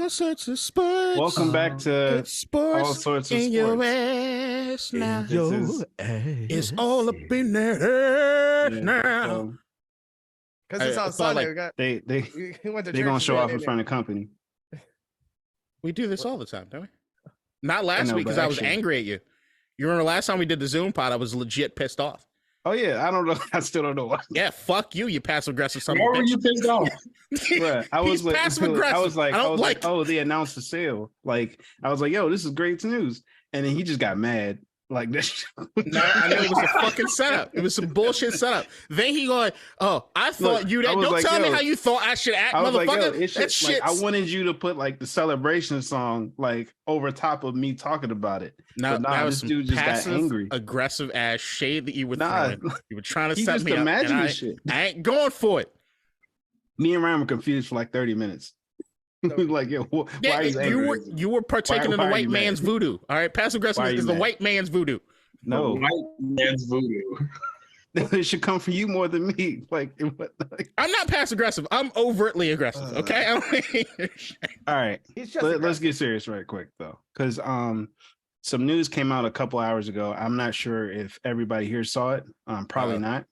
All sorts of sports. Welcome back to It's sports All Sorts of in Sports. your ass now. It's all up in that ass now. Because it's on Sunday. Like, They gonna show off in front of company. We do this all the time, don't we? Not last week because I was angry at you. You remember last time we did the Zoom pod, I was legit pissed off. Oh yeah, I don't know. I still don't know why. Yeah, fuck you, you passive aggressive son of a Why bitch. were you pissed off? Right. I was like, passive aggressive. I was like, oh, they announced the sale. Like, I was like, yo, this is great news. And then he just got mad. Like this. No, I know it was a fucking setup. It was some bullshit setup. Then he going, oh, I thought you that. Don't tell me how you thought I should act, motherfucker. Like, that shit. Like, I wanted you to put like the celebration song like over top of me talking about it. No, this dude just got angry. Aggressive ass shade that you were throwing. You were trying to set me up. Shit. I ain't going for it. Me and Ryan were confused for like 30 minutes. Like, yo, why are you angry? You were partaking in the white man's voodoo. All right, passive aggressive is the white man's voodoo. No, white man's voodoo. It should come from you more than me. Like, I'm not passive aggressive. I'm overtly aggressive. Okay. All right. Let's get serious right quick though, because some news came out a couple hours ago. I'm not sure if everybody here saw it. Probably not.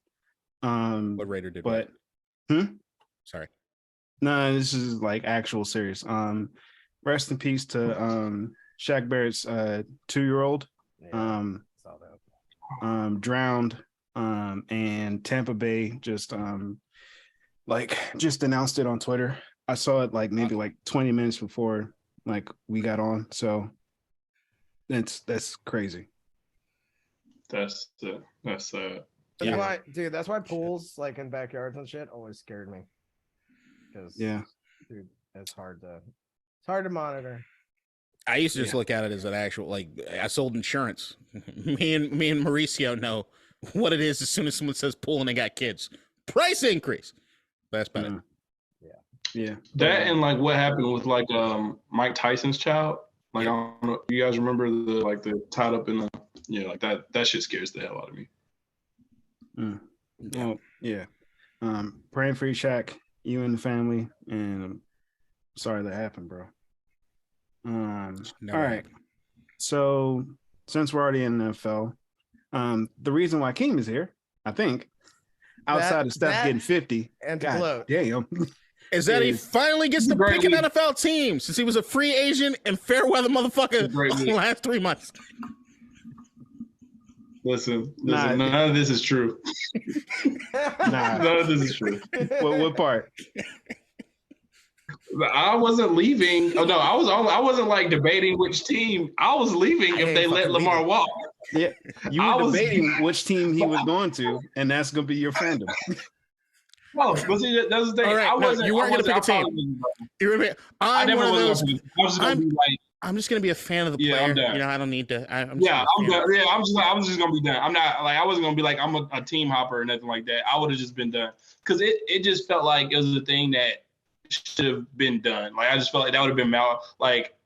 What Raider did? But sorry. No, this is like actual serious. Rest in peace to Shaq Barrett's 2-year-old. Drowned. And Tampa Bay just announced it on Twitter. I saw it like maybe like 20 minutes before like we got on. So that's crazy. That's why, dude. That's why pools like in backyards and shit always scared me. Because dude, it's hard to monitor. I used to just look at it as an actual, like, I sold insurance. Me and Mauricio know what it is as soon as someone says pool and they got kids. Price increase. That's better. Yeah. That and like what happened with like Mike Tyson's child. Like, I don't know, you guys remember the tied up in the like that shit scares the hell out of me. Well, yeah. Praying for you, Shaq, you and the family, and I'm sorry that happened, bro. All right. So since we're already in the NFL, the reason why Keem is here, I think, outside of Steph getting 50, and God damn, is that he finally gets to pick an NFL team since he was a free agent and fair weather motherfucker the last 3 months. Listen, none of this is true. None of this is true. What part? I wasn't leaving. Oh no, I wasn't like debating which team. I was leaving if they let Lamar walk. Yeah, you were debating which team he was going to, and that's going to be your fandom. No, but see, that's the thing. All right, you weren't going to pick a team. I'm one of those. I'm just going to be a fan of the player. I'm done. You know, I don't need to. I'm done. Yeah, I'm just going to be done. I'm not like I wasn't going to be like I'm a team hopper or nothing like that. I would have just been done because it just felt like it was a thing that should have been done. Like I just felt like that would have been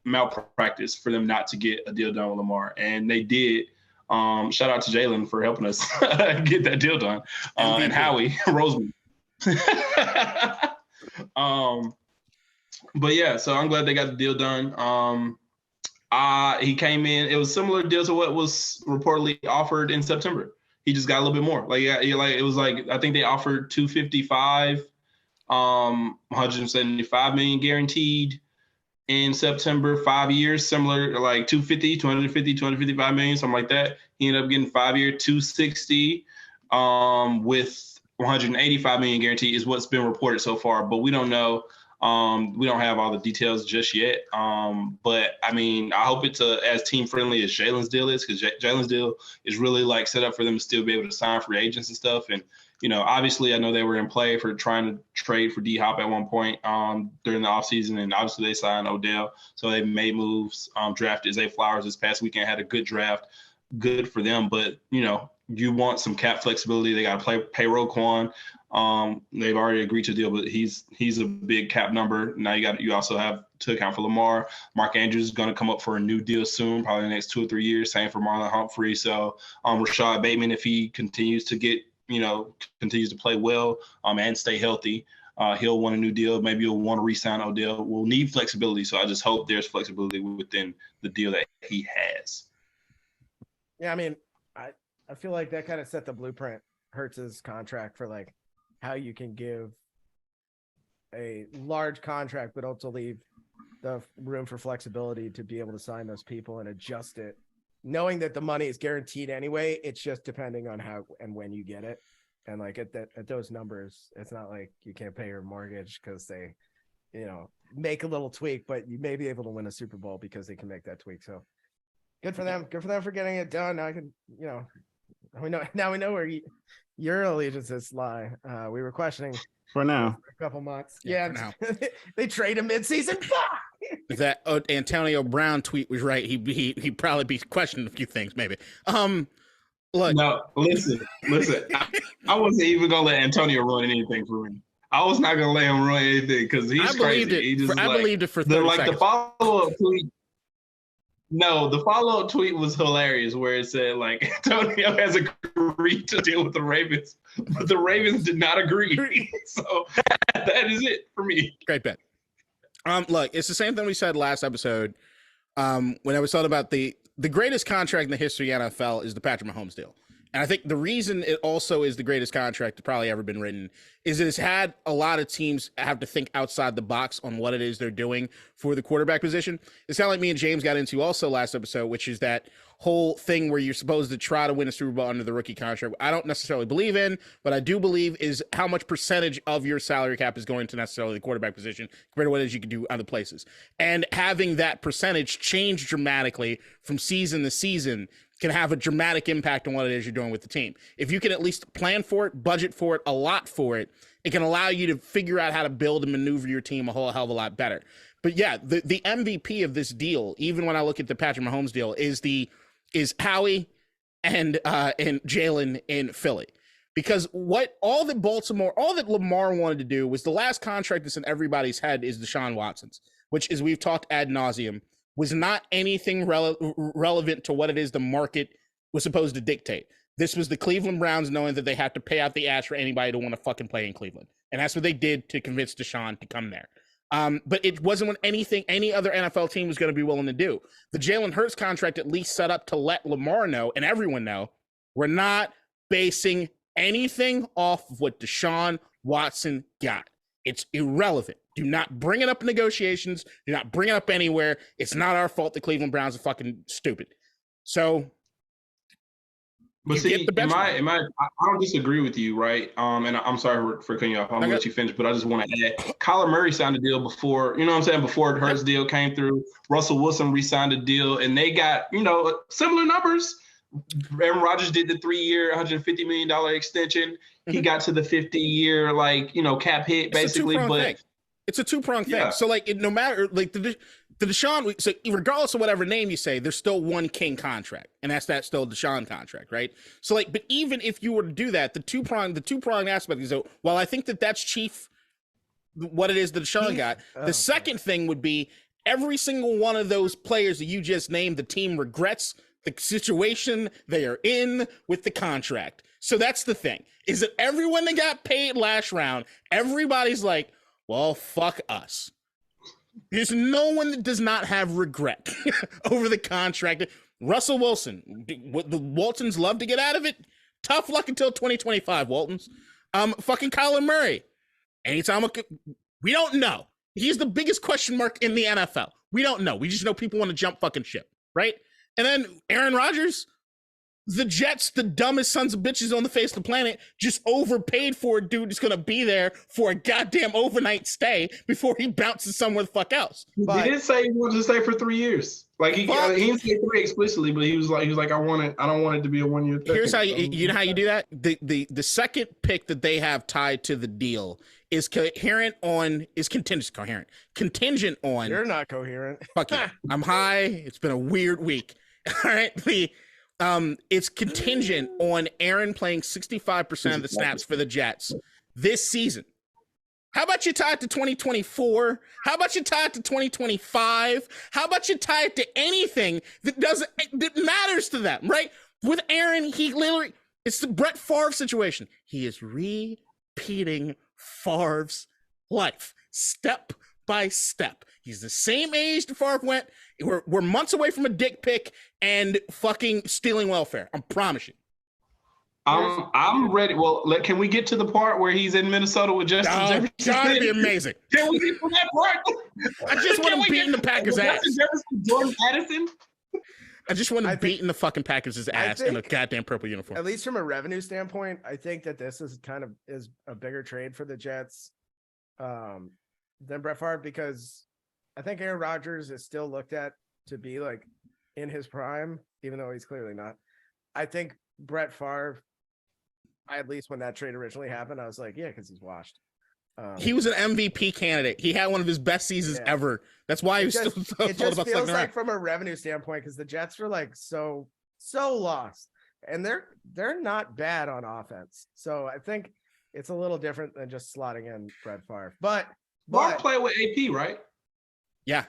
malpractice for them not to get a deal done with Lamar, and they did. Shout out to Jalen for helping us get that deal done, and Howie Roseman. But yeah, so I'm glad they got the deal done. He came in. It was a similar deal to what was reportedly offered in September. He just got a little bit more. Like it was like I think they offered 255. 175 million guaranteed in September, 5 years, similar like 255 million, something like that. He ended up getting 5 year 260 with 185 million guaranteed is what's been reported so far, but we don't know. We don't have all the details just yet. But I mean, I hope it's as team friendly as Jalen's deal is, because Jalen's deal is really like set up for them to still be able to sign free agents and stuff. And you know, obviously, I know they were in play for trying to trade for D-Hop at one point during the offseason, and obviously they signed Odell. So they made moves, drafted Zay Flowers this past weekend, had a good draft, good for them. But, you know, you want some cap flexibility. They got to pay Roquan. They've already agreed to a deal, but he's a big cap number. Now you also have to account for Lamar. Mark Andrews is going to come up for a new deal soon, probably the next 2 or 3 years. Same for Marlon Humphrey. So Rashad Bateman, if he continues to play well and stay healthy, He'll want a new deal. Maybe he'll want to re-sign Odell. We'll need flexibility. So I just hope there's flexibility within the deal that he has. Yeah, I mean, I feel like that kind of set the blueprint, Hurts's contract, for like how you can give a large contract, but also leave the room for flexibility to be able to sign those people and adjust it, knowing that the money is guaranteed anyway. It's just depending on how and when you get it. And like at those numbers, it's not like you can't pay your mortgage because they, make a little tweak, but you may be able to win a Super Bowl because they can make that tweak. So good for them. Good for them for getting it done. Now I can, we know where your allegiances lie. We were questioning for now for a couple months. Yeah. They trade him mid-season. If that Antonio Brown tweet was right, he'd probably be questioning a few things, maybe. Look. No, listen. I wasn't even gonna let Antonio ruin anything for me. I was not gonna let him ruin anything because he's crazy. I believed it for 30 seconds. The follow-up tweet. No, the follow-up tweet was hilarious, where it said like Antonio has agreed to deal with the Ravens, but the Ravens did not agree. So that is it for me. Great bet. Look, it's the same thing we said last episode. When I was talking about the greatest contract in the history of the NFL is the Patrick Mahomes deal. And I think the reason it also is the greatest contract that's probably ever been written is it has had a lot of teams have to think outside the box on what it is they're doing for the quarterback position. It's kind of like me and James got into also last episode, which is that whole thing where you're supposed to try to win a Super Bowl under the rookie contract. I don't necessarily believe in, but I do believe is how much percentage of your salary cap is going to necessarily the quarterback position compared to what it is you can do other places. And having that percentage change dramatically from season to season can have a dramatic impact on what it is you're doing with the team. If you can at least plan for it, budget for it, allot for it, it can allow you to figure out how to build and maneuver your team a whole hell of a lot better. But yeah, the MVP of this deal, even when I look at the Patrick Mahomes deal, is Howie and Jalen in Philly. Because all that Lamar wanted to do was the last contract that's in everybody's head is Deshaun Watson's, which, as we've talked ad nauseum, was not anything relevant to what it is the market was supposed to dictate. This was the Cleveland Browns knowing that they had to pay out the ass for anybody to want to fucking play in Cleveland. And that's what they did to convince Deshaun to come there. But it wasn't what any other NFL team was going to be willing to do. The Jalen Hurts contract at least set up to let Lamar know and everyone know we're not basing anything off of what Deshaun Watson got. It's irrelevant. Do not bring it up in negotiations. Do not bring it up anywhere. It's not our fault the Cleveland Browns are fucking stupid. So, but see, I don't disagree with you, right? And I'm sorry for cutting you off. I'm gonna let you finish, but I just want to add, Kyler Murray signed a deal before, before Hurts deal came through. Russell Wilson re-signed a deal, and they got, similar numbers. Aaron Rodgers did the 3-year, $150 million extension. He got to the 50-year, cap hit, basically. But it's a two-pronged thing. So, no matter, the Deshaun, so regardless of whatever name you say, there's still one king contract, and that's still Deshaun contract, right? So, but even if you were to do that, the two-pronged aspect is, while I think that's chief what it is that Deshaun got, the second thing would be every single one of those players that you just named, the team regrets the situation they are in with the contract. So that's the thing, is that everyone that got paid last round, everybody's like, well, fuck us. There's no one that does not have regret over the contract. Russell Wilson, the Waltons love to get out of it. Tough luck until 2025, Waltons. Fucking Kyler Murray. Anytime we don't know. He's the biggest question mark in the NFL. We don't know. We just know people want to jump fucking ship, right? And then Aaron Rodgers, the Jets, the dumbest sons of bitches on the face of the planet, just overpaid for a dude who's going to be there for a goddamn overnight stay before he bounces somewhere the fuck else. He did say he wanted to stay for 3 years. He didn't say 3 explicitly, but he was like, I don't want it to be a 1-year thing. Here's how you know how you do that. The second pick that they have tied to the deal is contingent on. You're not coherent. Fuck you. I'm high. It's been a weird week. All right. It's contingent on Aaron playing 65% of the snaps for the Jets this season. How about you tie it to 2024? How about you tie it to 2025? How about you tie it to anything that matters to them, right? With Aaron, it's the Brett Favre situation. He is repeating Favre's life, step by step. He's the same age Favre went. We're months away from a dick pic and fucking stealing welfare. I promise you. I'm ready. Well, can we get to the part where he's in Minnesota with Justin Jefferson? That'd be amazing. Can we get to that part? I just want him beating the Packers' ass. Justin Jefferson, Jordan Addison. I just want him beating the fucking Packers' ass in a goddamn purple uniform. At least from a revenue standpoint, I think that this is a bigger trade for the Jets than Brett Favre, because I think Aaron Rodgers is still looked at to be like in his prime, even though he's clearly not. I think Brett Favre, at least when that trade originally happened, I was like, yeah, because he's washed. He was an MVP candidate. He had one of his best seasons ever. That's why he was still it just feels like from a revenue standpoint, because the Jets were like so lost, and they're not bad on offense. So I think it's a little different than just slotting in Brett Favre. But play with AP, right? Yeah.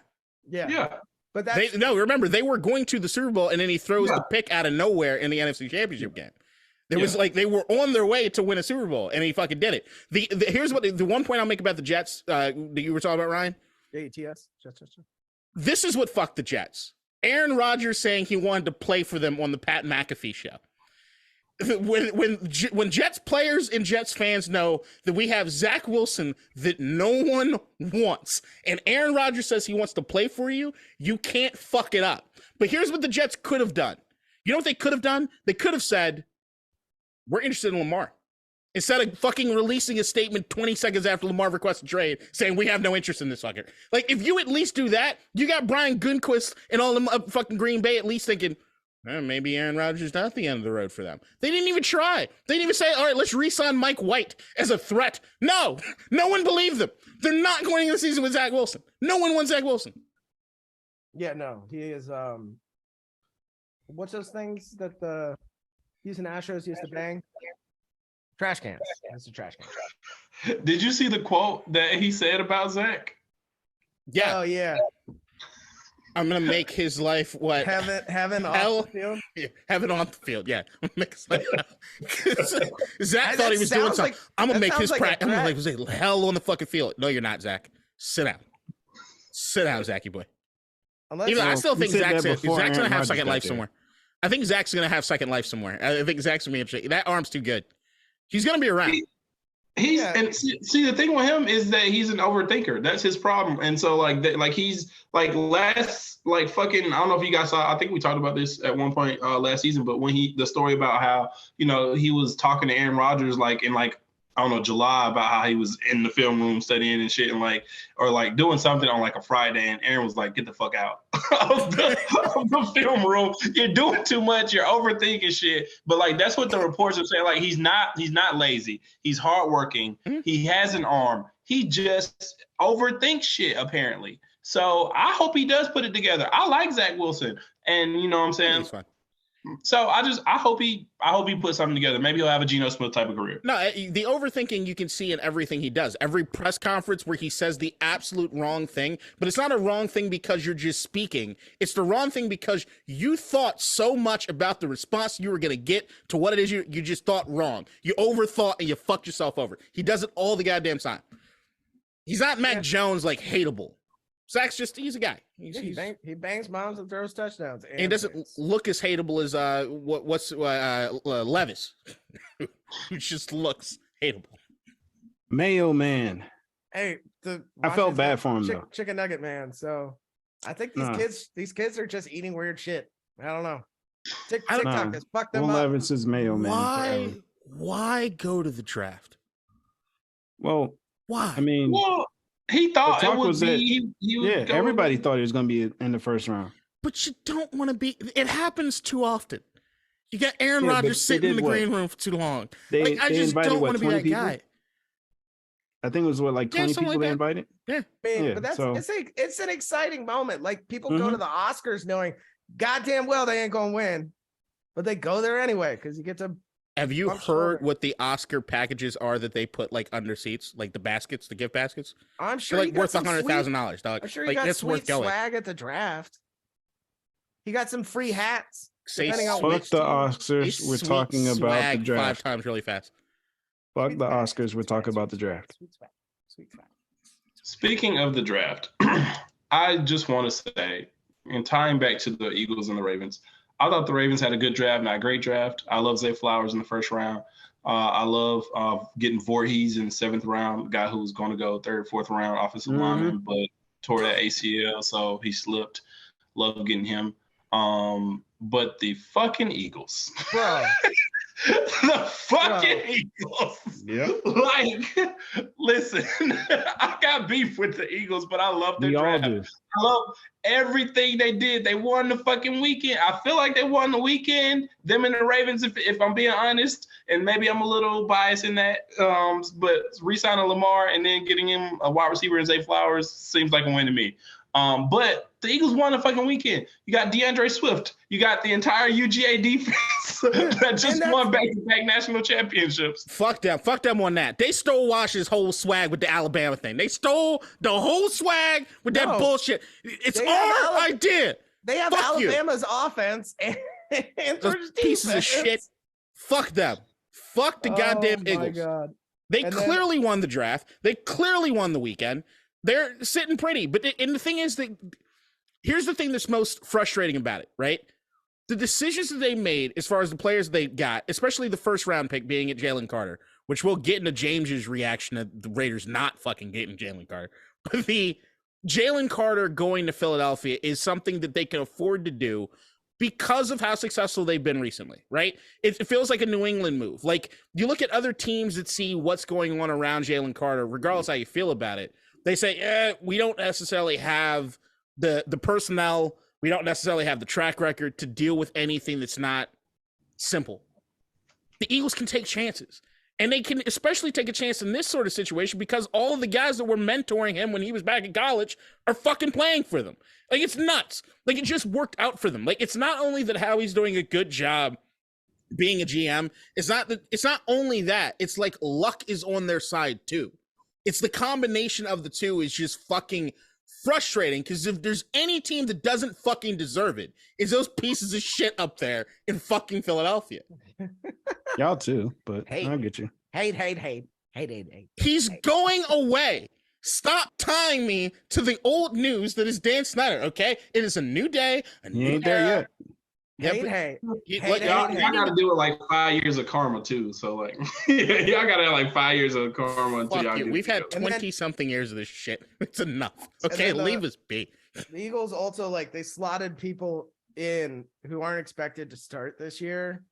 But remember, they were going to the Super Bowl, and then he throws the pick out of nowhere in the NFC Championship game. There was like they were on their way to win a Super Bowl, and he fucking did it. Here's what the one point I'll make about the Jets that you were talking about, Ryan. Jets. This is what fucked the Jets. Aaron Rodgers saying he wanted to play for them on the Pat McAfee show. When Jets players and Jets fans know that we have Zach Wilson that no one wants, and Aaron Rodgers says he wants to play for you, you can't fuck it up. But here's what the Jets could have done. You know what they could have done? They could have said, we're interested in Lamar. Instead of fucking releasing a statement 20 seconds after Lamar requests a trade saying we have no interest in this fucker. Like, if you at least do that, you got Brian Gutekunst and all them fucking Green Bay at least thinking, maybe Aaron Rodgers is not the end of the road for them. They didn't even try. They didn't even say, all right, let's re-sign Mike White as a threat. No one believed them. They're not going into the season with Zach Wilson. No one wants Zach Wilson. Yeah, no, he is. What's those things that the Houston Astros used to bang? Trash cans. That's a trash can. Did you see the quote that he said about Zach? Yeah. Oh yeah. I'm gonna make his life what heaven hell, off the field. Yeah, heaven on the field. Yeah, Zach thought he was doing something. I'm gonna make his practice. I'm gonna say hell on the fucking field. No, you're not, Zach. Sit down, Zachy boy. I still think Zach's gonna have second life somewhere. I think Zach's gonna have second life somewhere. I think Zach's gonna be interesting. That arm's too good. He's gonna be around. And see the thing with him is that he's an overthinker. That's his problem. And so he's like last fucking, I don't know if you guys saw, I think we talked about this at one point last season, but when the story about how, he was talking to Aaron Rodgers in I don't know, July, about how he was in the film room studying and shit, and doing something on a Friday, and Aaron was like, get the fuck out of the film room. You're doing too much. You're overthinking shit. But that's what the reports are saying. He's not lazy. He's hardworking. Mm-hmm. He has an arm. He just overthinks shit, apparently. So I hope he does put it together. I like Zach Wilson, and you know what I'm saying? He's fine. So I hope he puts something together. Maybe he'll have a Geno Smith type of career. No, the overthinking you can see in everything he does. Every press conference where he says the absolute wrong thing, but it's not a wrong thing because you're just speaking. It's the wrong thing because you thought so much about the response you were going to get to what it is you just thought wrong. You overthought and you fucked yourself over. He does it all the goddamn time. He's not Mac Jones hateable. Zach's he's a guy. He bangs moms and throws touchdowns. And doesn't look as hateable as Levis, who just looks hateable. Mayo Man. Hey, I felt bad for him though. Chicken Nugget Man. So I think these kids are just eating weird shit. I don't know. TikTok has fucked them up. Levis is Mayo Man. Why go to the draft? Well, why? I mean, he thought it would be. Everybody thought he was going to be in the first round. But you don't want to be. It happens too often. You got Aaron Rodgers sitting in the green room for too long. I just don't want to be that guy. I think it was 20 people they invited. Yeah, but it's an exciting moment. People go to the Oscars knowing, goddamn well they ain't gonna win, but they go there anyway because you get to. Have you heard what the Oscar packages are that they put under seats, the baskets, the gift baskets? I'm sure they're worth $100,000, dog. I'm sure you got sweet swag at the draft. He got some free hats. Fuck the Oscars. We're talking about the draft. 5 times really fast. Fuck the Oscars. We're talking about the draft. Sweet swag. Speaking of the draft, I just want to say, and tying back to the Eagles and the Ravens, I thought the Ravens had a good draft, not a great draft. I love Zay Flowers in the first round. I love getting Voorhees in the 7th round, the guy who was going to go 3rd, 4th round offensive lineman, but tore that ACL, so he slipped. Love getting him. But the fucking Eagles. Bro. The fucking Eagles. Yep. Like, listen, I got beef with the Eagles, but I love their draft. I love everything they did. They won the fucking weekend. I feel like they won the weekend. Them and the Ravens, if I'm being honest, and maybe I'm a little biased in that, but re-signing Lamar and then getting him a wide receiver in Zay Flowers seems like a win to me. But the Eagles won the fucking weekend. You got DeAndre Swift. You got the entire UGA defense that just won back-to-back national championships. Fuck them. Fuck them on that. They stole Wash's whole swag with the Alabama thing. They stole the whole swag with that bullshit. It's our idea. They have Fuck Alabama's offense and those pieces of shit. Fuck them. Fuck the goddamn Eagles. God. They clearly won the draft. They clearly won the weekend. They're sitting pretty. But and the thing is that here's the thing that's most frustrating about it, right? The decisions that they made as far as the players they got, especially the 1st round pick being at Jalen Carter, which we'll get into James's reaction to the Raiders not fucking getting Jalen Carter. But the Jalen Carter going to Philadelphia is something that they can afford to do because of how successful they've been recently, right? It feels like a New England move. Like, you look at other teams that see what's going on around Jalen Carter, regardless how you feel about it, they say, we don't necessarily have the personnel, we don't necessarily have the track record to deal with anything that's not simple. The Eagles can take chances. And they can especially take a chance in this sort of situation because all of the guys that were mentoring him when he was back in college are fucking playing for them. Like, it's nuts. Like, it just worked out for them. Like, it's not only that Howie's doing a good job being a GM. It's not only that. It's like luck is on their side too. It's the combination of the two is just fucking frustrating because if there's any team that doesn't fucking deserve it, it's those pieces of shit up there in fucking Philadelphia. Y'all too, but I'll get you. Hate. He's going away. Stop tying me to the old news that is Dan Snyder, okay? It is a new day. You ain't there yet. Hate. Y'all got to do it like 5 years of karma too. So like, y'all got to have like 5 years of karma until y'all get We've had 20-something years of this shit. It's enough. Okay, leave us be. The Eagles also, like, they slotted people in who aren't expected to start this year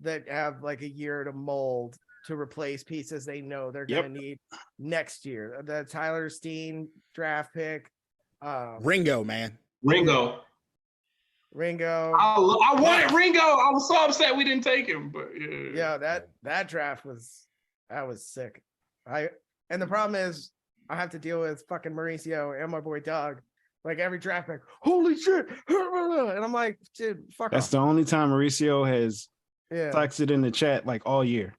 that have like a year to mold to replace pieces they know they're going to need next year. The Tyler Steen draft pick. Ringo, man. Ringo. I wanted Ringo. I was so upset we didn't take him, but yeah, that draft was sick. And the problem is I have to deal with fucking Mauricio and my boy Doug. Like, every draft pick, holy shit, and I'm like, dude, fuck That's off. the only time Mauricio has flexed it in the chat like all year.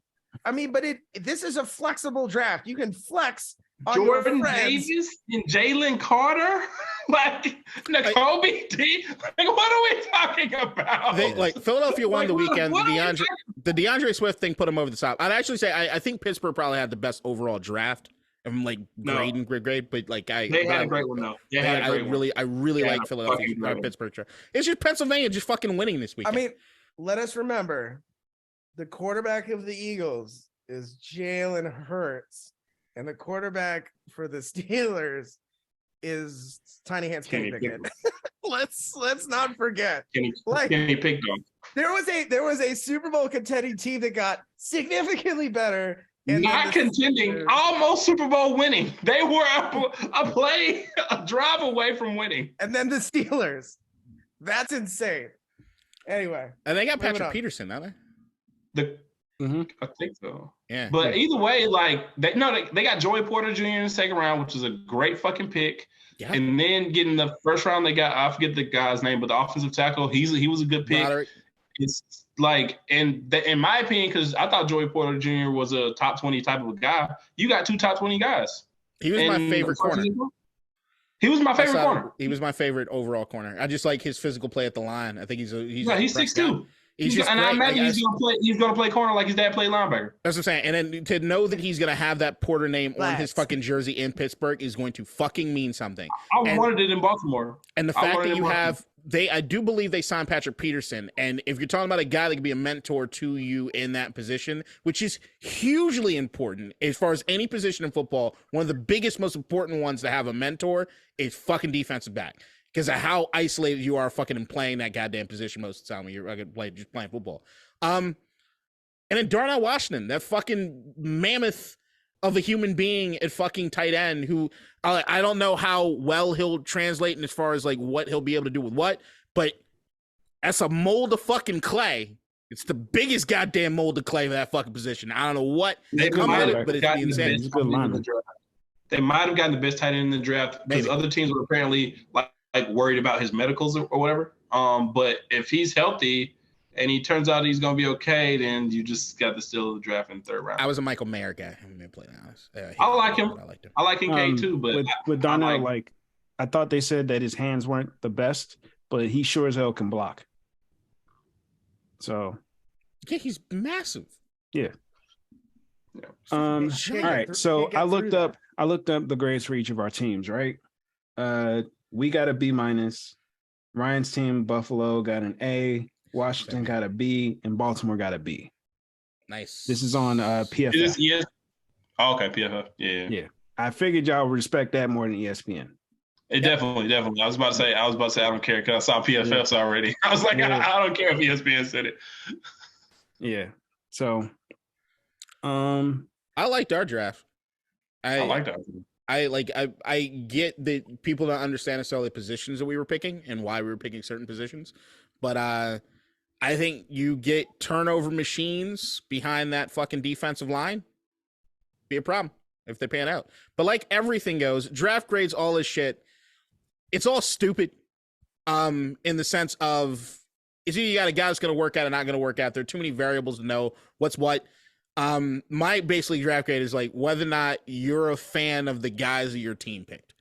I mean, but this is a flexible draft. You can flex on Jordan your friends. Davis and Jalen Carter, like Nakobe D. Like, what are we talking about? Philadelphia won the weekend. The DeAndre Swift thing put him over the top. I'd actually say I think Pittsburgh probably had the best overall draft. I'm like grade, but like they had a great one though. I really like Philadelphia Pittsburgh draft. It's just Pennsylvania just fucking winning this weekend. I mean, let us remember the quarterback of the Eagles is Jalen Hurts, and the quarterback for the Steelers is Tiny Hands Kenny Pickett. Let's not forget. Kenny Pickett. There was a Super Bowl contending team that got significantly better. Not contending, almost Super Bowl winning. They were a drive away from winning. And then the Steelers. That's insane. Anyway. And they got Patrick Peterson, don't they? I think so. Yeah. But either way, like they got Joey Porter Jr. in the 2nd round, which is a great fucking pick. Yeah. And then getting the 1st round, they got, I forget the guy's name, but the offensive tackle, he was a good pick. Roderick. It's like, in my opinion, because I thought Joey Porter Jr. was a top 20 type of a guy. You got 2 top 20 guys. He was my favorite corner. He was my favorite corner. He was my favorite overall corner. I just like his physical play at the line. I think he's 6'2". He's just and great. I imagine he's gonna play corner like his dad played linebacker. That's what I'm saying. And then to know that he's gonna have that Porter name on his Facts. fucking jersey in Pittsburgh is going to fucking mean something. I wanted it in Baltimore. And the fact that you have I do believe they signed Patrick Peterson. And if you're talking about a guy that could be a mentor to you in that position, which is hugely important as far as any position in football, one of the biggest, most important ones to have a mentor is fucking defensive back. Because of how isolated you are fucking in playing that goddamn position most of the time when you're just playing football. And then Darnell Washington, that fucking mammoth of a human being at fucking tight end who I don't know how well he'll translate in as far as like what he'll be able to do with what, but that's a mold of fucking clay. It's the biggest goddamn mold of clay for that fucking position. I don't know what they come at it, but it's insane. They might have gotten the best tight end in the draft because other teams were apparently like worried about his medicals or whatever. But if he's healthy and he turns out he's gonna be okay, then you just got to steal the draft in the third round. I was a Michael Mayer guy. I'm gonna play honest. I like him. I like Kincaid too, but with Darnell, I thought they said that his hands weren't the best, but he sure as hell can block. So yeah, he's massive. Yeah. All right. So I looked up the grades for each of our teams, right? We got a B-. Ryan's team, Buffalo, got an A. Washington got a B, and Baltimore got a B. Nice. This is on PFF. Yes. Oh, okay, PFF. Yeah. I figured y'all would respect that more than ESPN. Definitely. I was about to say I don't care because I saw PFF's already. I was like, I don't care if ESPN said it. Yeah. So, I liked our draft. I liked that. I get that people don't understand necessarily the positions that we were picking and why we were picking certain positions, but I think you get turnover machines behind that fucking defensive line, be a problem if they pan out. But like everything goes, draft grades, all this shit, it's all stupid. In the sense of it's either you got a guy that's going to work out or not going to work out. There are too many variables to know what's what. My basically draft grade is like whether or not you're a fan of the guys that your team picked.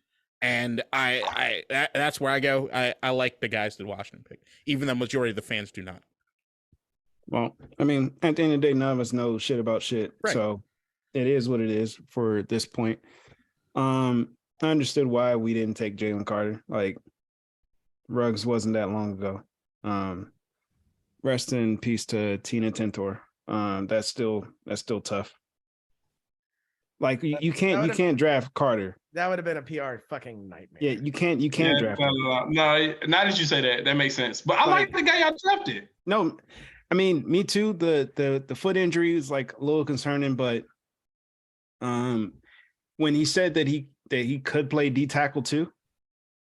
And that's where I go. I like the guys that Washington picked, even though majority of the fans do not. Well, I mean, at the end of the day, none of us know shit about shit. Right. So it is what it is for this point. I understood why we didn't take Jalen Carter. Like, Ruggs wasn't that long ago. Rest in peace to Tina Tintor. That's still tough. Like you can't draft Carter. That would have been a PR fucking nightmare. Yeah, you can't draft him. No, now that you say that, that makes sense. But I like the guy y'all drafted. No, I mean, me too. The foot injury is like a little concerning, but when he said that he could play D tackle too,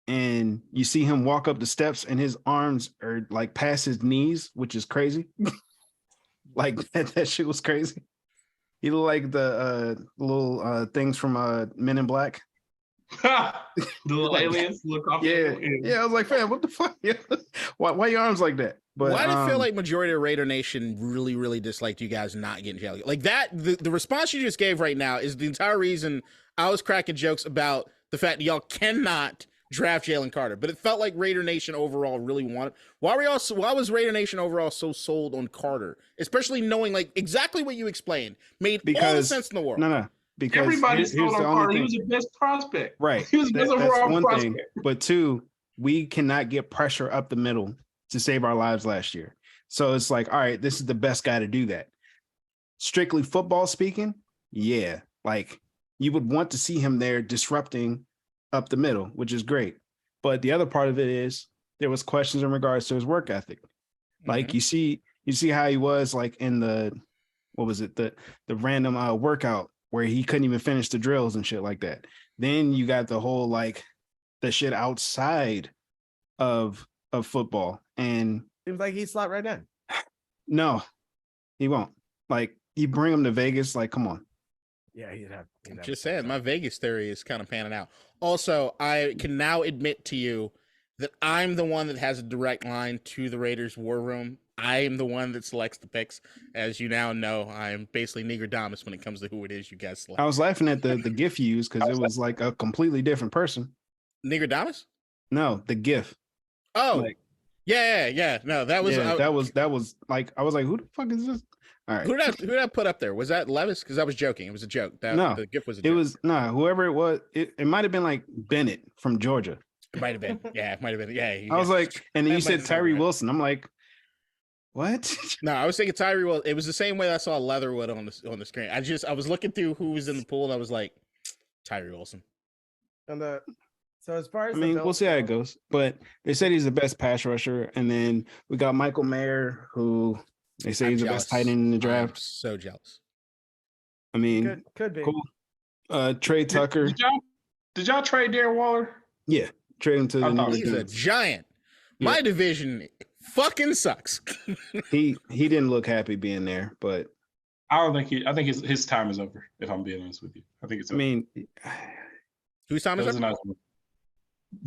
and you see him walk up the steps and his arms are like past his knees, which is crazy. Like that shit was crazy. He looked like the little things from Men in Black. The little aliens look off. Yeah. I was like, fam, what the fuck? Why your arms like that? But why did it feel like majority of Raider Nation really, really disliked you guys not getting Jalen? Like that, the response you just gave right now is the entire reason I was cracking jokes about the fact that y'all cannot draft Jalen Carter. But it felt like Raider Nation overall really wanted. Why was Raider Nation overall so sold on Carter? Especially knowing like exactly what you explained made all the sense in the world. No. Because everybody's sold on Carter. He was the best prospect. Right. He was the best overall prospect. Thing. But two, we cannot get pressure up the middle to save our lives last year. So it's like, all right, this is the best guy to do that. Strictly football speaking, yeah. Like you would want to see him there disrupting up the middle, which is great. But the other part of it is there was questions in regards to his work ethic. Like you see how he was like in the random workout where he couldn't even finish the drills and shit like that. Then you got the whole like the shit outside of football. And seems like he's slot right in. No, he won't. Like you bring him to Vegas, like come on. Yeah, he'd have just saying, my Vegas theory is kind of panning out. Also, I can now admit to you that I'm the one that has a direct line to the Raiders war room. I am the one that selects the picks. As you now know, I am basically Negrodamus when it comes to who it is you guys select. I was laughing at the GIF you used because it was like a completely different person. Negrodamus? No, the GIF. Oh, Yeah. No, that was that was like I was like, who the fuck is this? All right. who did I put up there? Was that Levis? Because I was joking. It was a joke. No, The gift was a it joke. was whoever it was. It might have been like Bennett from Georgia. It might have been. Yeah, it might have been. Yeah. I was like, and then you That might said have been Tyree right. Wilson. I'm like, what? No, I was thinking Tyree. Well, it was the same way I saw Leatherwood on the screen. I was looking through who was in the pool, and I was like, Tyree Wilson. And so as far as I mean, we'll see how it goes. But they said he's the best pass rusher, and then we got Michael Mayer, who they say he's the best tight end in the draft. I'm so jealous. I mean, could be cool. Trey Tucker. Did y'all trade Darren Waller? Yeah, trade him to the New York He's a Jets. giant. My division fucking sucks. He didn't look happy being there, but I think his time is over. If I'm being honest with you, I think it's. I mean, Whose time it is was it? a nice one.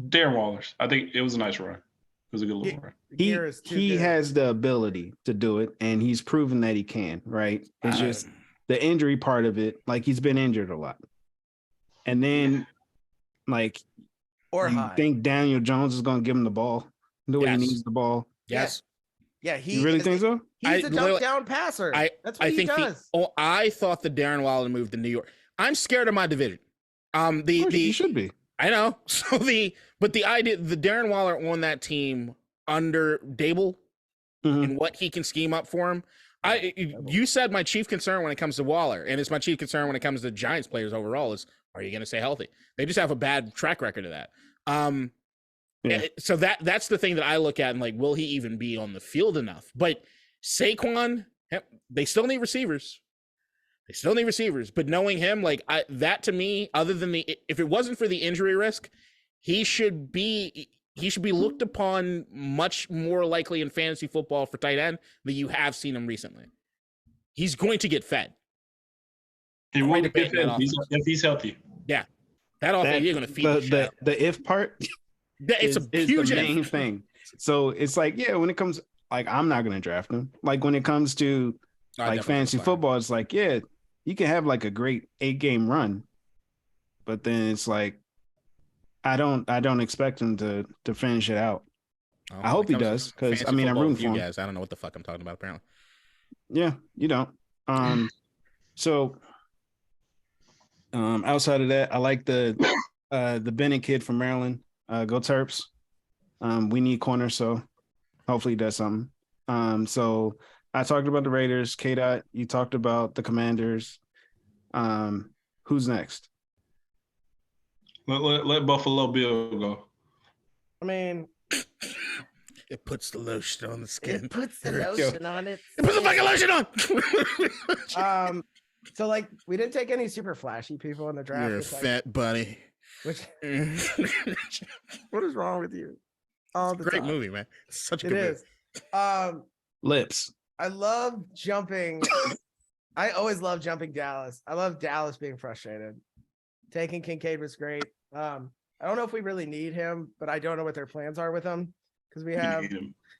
Darren Waller's. I think it was a nice run. It was a good little run. he has the ability to do it, and he's proven that he can. Right? It's just the injury part of it. Like he's been injured a lot, and then like, or you high. think Daniel Jones is going to give him the ball the way he needs the ball? Yes. Yeah, You really think so? He's a dump down passer. That's what he does. I thought the Darren Waller moved to New York. I'm scared of my division. You should be. I know. So the idea, the Darren Waller on that team under Dable and what he can scheme up for him. You said my chief concern when it comes to Waller, and it's my chief concern when it comes to Giants players overall is, are you going to stay healthy? They just have a bad track record of that. So that's the thing that I look at and like, will he even be on the field enough? But Saquon, they still need receivers. But knowing him, like that to me, other than if it wasn't for the injury risk, he should be looked upon much more likely in fantasy football for tight end than you have seen him recently. He's going to get fed. He will get fed if he's healthy. Yeah, that offense, you're going to feed the if part. It's a huge the main thing. So it's like, when it comes, like, I'm not going to draft him. Like when it comes to like fantasy football, it's like, you can have like a great 8-game run, but then it's like, I don't expect him to finish it out. I hope he does, because I mean, I'm rooting for him. Guys, I don't know what the fuck I'm talking about. Apparently, yeah, you don't. So outside of that, I like the Bennett kid from Maryland. Go Terps. We need corner, so hopefully he does something. So I talked about the Raiders. KDot, you talked about the Commanders. Who's next? Let Buffalo Bill go. I mean, it puts the lotion on the skin. It puts the lotion on it. It puts the fucking lotion on. So like, we didn't take any super flashy people in the draft. You're a fat buddy. What is wrong with you? Great movie, man. It's such a good movie. Lips. I love jumping. I always love jumping Dallas. I love Dallas being frustrated. Taking Kincaid was great. I don't know if we really need him, but I don't know what their plans are with him because we have.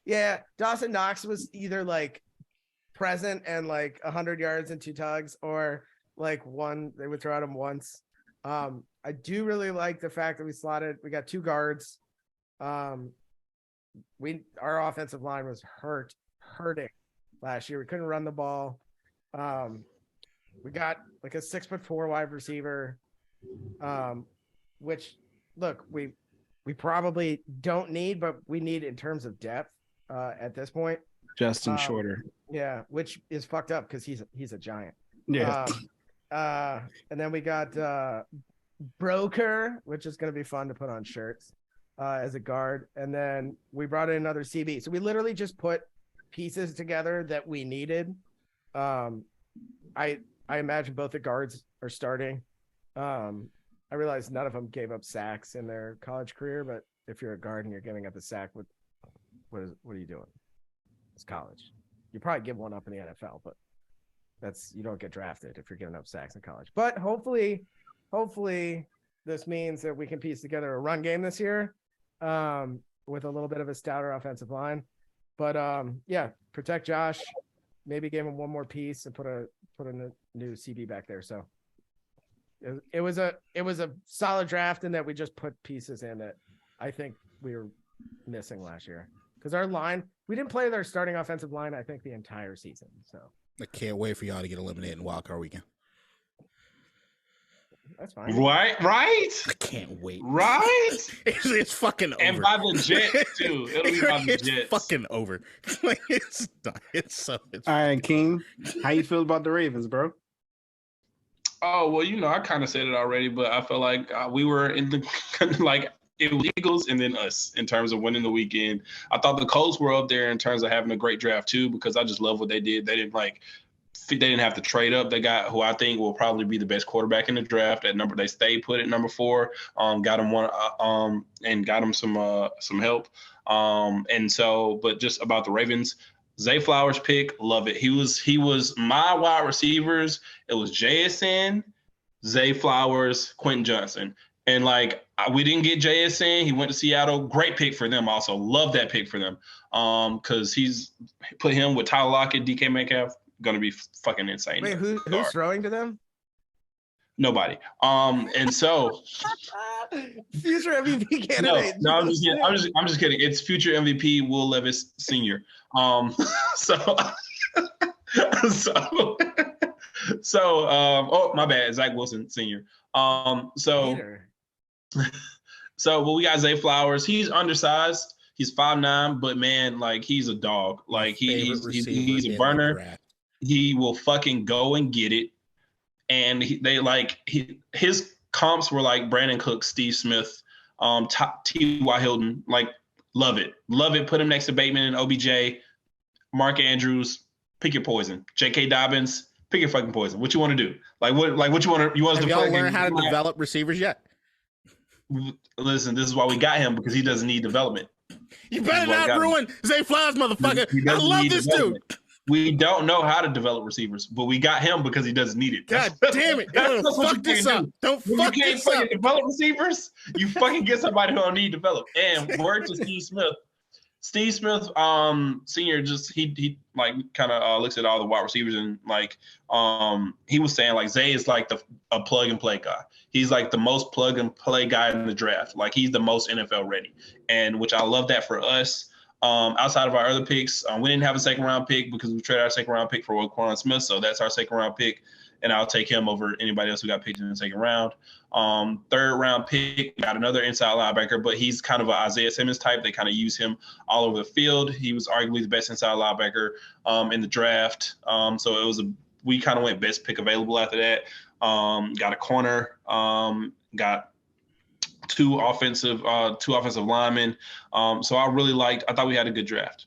Yeah, Dawson Knox was either like present and like 100 yards and 2 tugs, or like they would throw at him once. I do really like the fact that we got 2 guards. Our offensive line was hurting last year. We couldn't run the ball. We got like a 6'4" wide receiver, which look, we probably don't need, but we need in terms of depth at this point. Justin Shorter. Yeah, which is fucked up because he's a giant. Yeah. And then we got Broker, which is going to be fun to put on shirts as a guard. And then we brought in another CB. So we literally just put pieces together that we needed. I imagine both the guards are starting. I realize none of them gave up sacks in their college career, but if you're a guard and you're giving up a sack, what are you doing? It's college. You probably give one up in the NFL, but you don't get drafted if you're giving up sacks in college. But hopefully this means that we can piece together a run game this year with a little bit of a stouter offensive line. But protect Josh, maybe give him one more piece and put a new CB back there. So it was a solid draft in that we just put pieces in that I think we were missing last year. because our line, we didn't play their starting offensive line, I think, the entire season. So I can't wait for y'all to get eliminated in wildcard weekend. that's fine. Right? I can't wait. Right? It's fucking over. And by the Jets, too. It'll be by the It's Jets. fucking over. Like, it's done. It's All right, Keem, how you feel about the Ravens, bro? Oh, well, I kind of said it already, but I feel like we were in the like it was Eagles and then us in terms of winning the weekend. I thought the Colts were up there in terms of having a great draft too, because I just love what they did. They didn't have to trade up. They got who I think will probably be the best quarterback in the draft at number. They stayed put at number 4. Got him one and got him some help. And so, but just about the Ravens, Zay Flowers pick, love it. He was my wide receivers. It was JSN, Zay Flowers, Quentin Johnson. And we didn't get JSN. He went to Seattle. Great pick for them also. Love that pick for them. Because he's put him with Tyler Lockett, DK Metcalf, going to be fucking insane. Wait, who's throwing to them? Nobody. And so future MVP candidate. No, I'm just kidding. It's future MVP Will Levis Sr. Oh my bad, Zach Wilson Sr. So we got Zay Flowers. He's undersized. He's 5'9", but man, he's a dog. He's a burner. He will fucking go and get it. And his comps were like Brandon Cooks, Steve Smith, T.Y. Hilton. Love it. Put him next to Bateman and OBJ, Mark Andrews. Pick your poison. J.K. Dobbins. Pick your fucking poison. What you want to do? What you want to? You want us Have to y'all learn how to develop receivers yet? Listen, this is why we got him, because he doesn't need development. You better not ruin Zay Flowers, motherfucker. I love this dude. We don't know how to develop receivers, but we got him because he doesn't need it. God damn it. Don't fuck this up. Don't fuck this up. Develop receivers. You fucking get somebody who don't need to develop. And word to Steve Smith. Steve Smith, senior, just he kind of looks at all the wide receivers and he was saying Zay is a plug and play guy. He's the most plug and play guy in the draft. He's the most NFL ready, and which I love that for us. Outside of our other picks, we didn't have a second round pick because we traded our second round pick for Roquan Smith, so that's our second round pick, and I'll take him over anybody else who got picked in the second round. Third round pick, got another inside linebacker, but he's kind of an Isaiah Simmons type. They kind of use him all over the field. He was arguably the best inside linebacker in the draft. So we kind of went best pick available after that. Got a corner, got two offensive linemen. So I thought we had a good draft.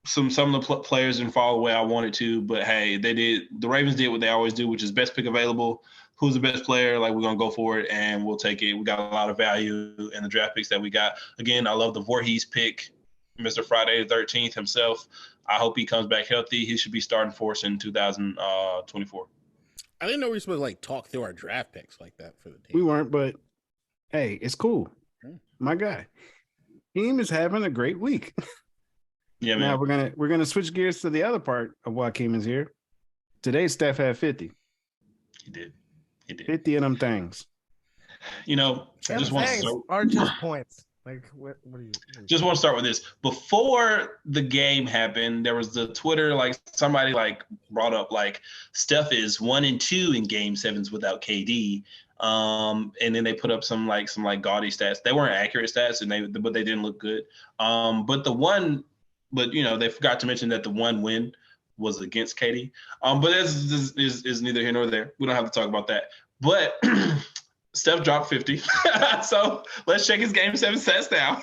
Some of the players didn't fall the way I wanted to, but hey, the Ravens did what they always do, which is best pick available. Who's the best player? We're going to go for it, and we'll take it. We got a lot of value in the draft picks that we got. Again, I love the Voorhees pick, Mr. Friday the 13th himself. I hope he comes back healthy. He should be starting for us in 2024. I didn't know we were supposed to talk through our draft picks like that for the team. We weren't, but hey, it's cool. My guy. Keem is having a great week. Yeah, man. Now we're gonna switch gears to the other part of why Keem is here. Today, Steph had 50. He did. 50 of them things. Just want to are just points. What are you? Just want to start with this. Before the game happened, there was the Twitter, somebody brought up Steph is 1-2 in game 7s without KD. And then they put up some gaudy stats. They weren't accurate stats, but they didn't look good. But they forgot to mention that the one win was against KD. But this is neither here nor there. We don't have to talk about that. But Steph dropped 50. So let's check his game 7 stats now.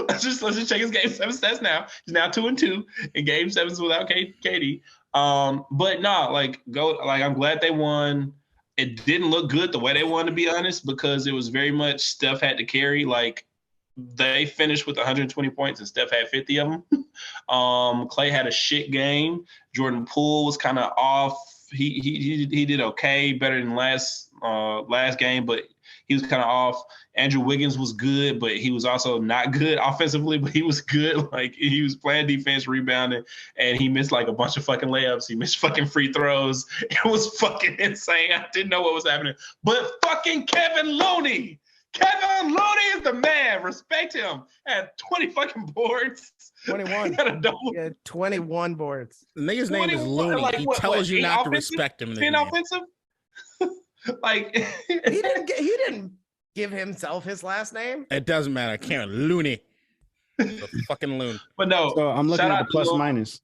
let's just check his game 7 stats now. He's now 2-2 in game 7s without KD. But no, I'm glad they won. It didn't look good the way they wanted, to be honest, because it was very much Steph had to carry. They finished with 120 points and Steph had 50 of them. Clay had a shit game. Jordan Poole was kind of off. He did okay, better than last game, but he was kind of off. Andrew Wiggins was good, but he was also not good offensively, but he was good. He was playing defense, rebounding, and he missed a bunch of fucking layups. He missed fucking free throws. It was fucking insane. I didn't know what was happening. But fucking Kevin Looney Kevin Looney is the man. Respect him. Had 20 fucking boards. 21. Got a double. Yeah, 21 boards. The nigga's name is 21, Looney. like, He what, tells you 8 not to offensive? respect him. In 10 name. offensive? Like He didn't give himself his last name. It doesn't matter. Karen Looney. The fucking loon. But no. So I'm looking shout at the out to plus Lil- minus.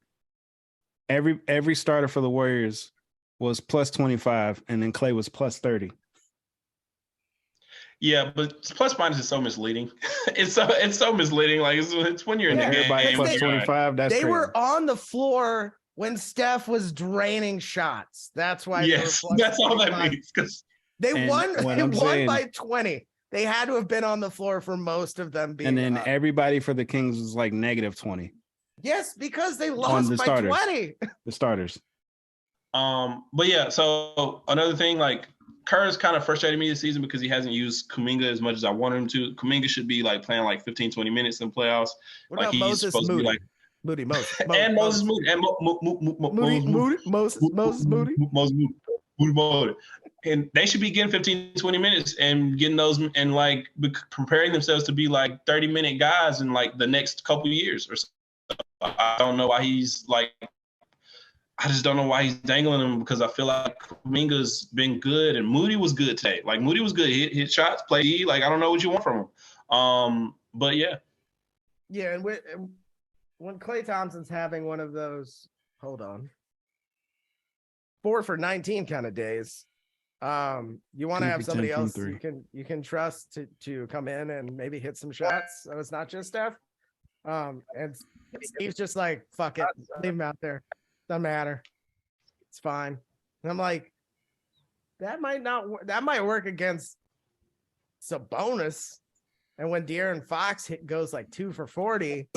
Every starter for the Warriors was plus 25, and then Clay was plus 30. Yeah, but plus minus is so misleading. it's so misleading. Like it's when you're in Yeah, the game. Everybody plus they- 25. That's They crazy. were on the floor when Steph was draining shots. That's why. Yes, they were plus that's all that 25. means. Because They And won. what They I'm won saying- by 20. They had to have been on the floor for most of them being. And then up. everybody for the Kings was like negative 20. Yes, because they lost the by starters. 20. The starters. but yeah, so another thing, like Kerr's kind of frustrated me this season because he hasn't used Kuminga as much as I wanted him to. Kuminga should be like playing like 15, 20 minutes in playoffs. What Like, about he's Moses supposed to be Moody? like- Moody, Moses, And Moses Moody. And Moses Moody. Moody. And they should be getting 15, 20 minutes and getting those and like preparing themselves to be like 30-minute guys in like the next couple of years or so. I don't know why he's like, I just don't know why he's dangling him because I feel like Kuminga's been good and Moody was good today. Like Moody was good. He hit shots, played. Like I don't know what you want from him. But yeah. Yeah, and when Klay Thompson's having one of those, hold on, 4 for 19 kind of days, you want to 2 have for somebody 10 from else 3. you can trust to come in and maybe hit some shots. So it's not just Steph. And Steve's just like, fuck it, leave him out there. Doesn't matter. It's fine. And I'm like, that might work against Sabonis. And when De'Aaron Fox goes like 2 for 40,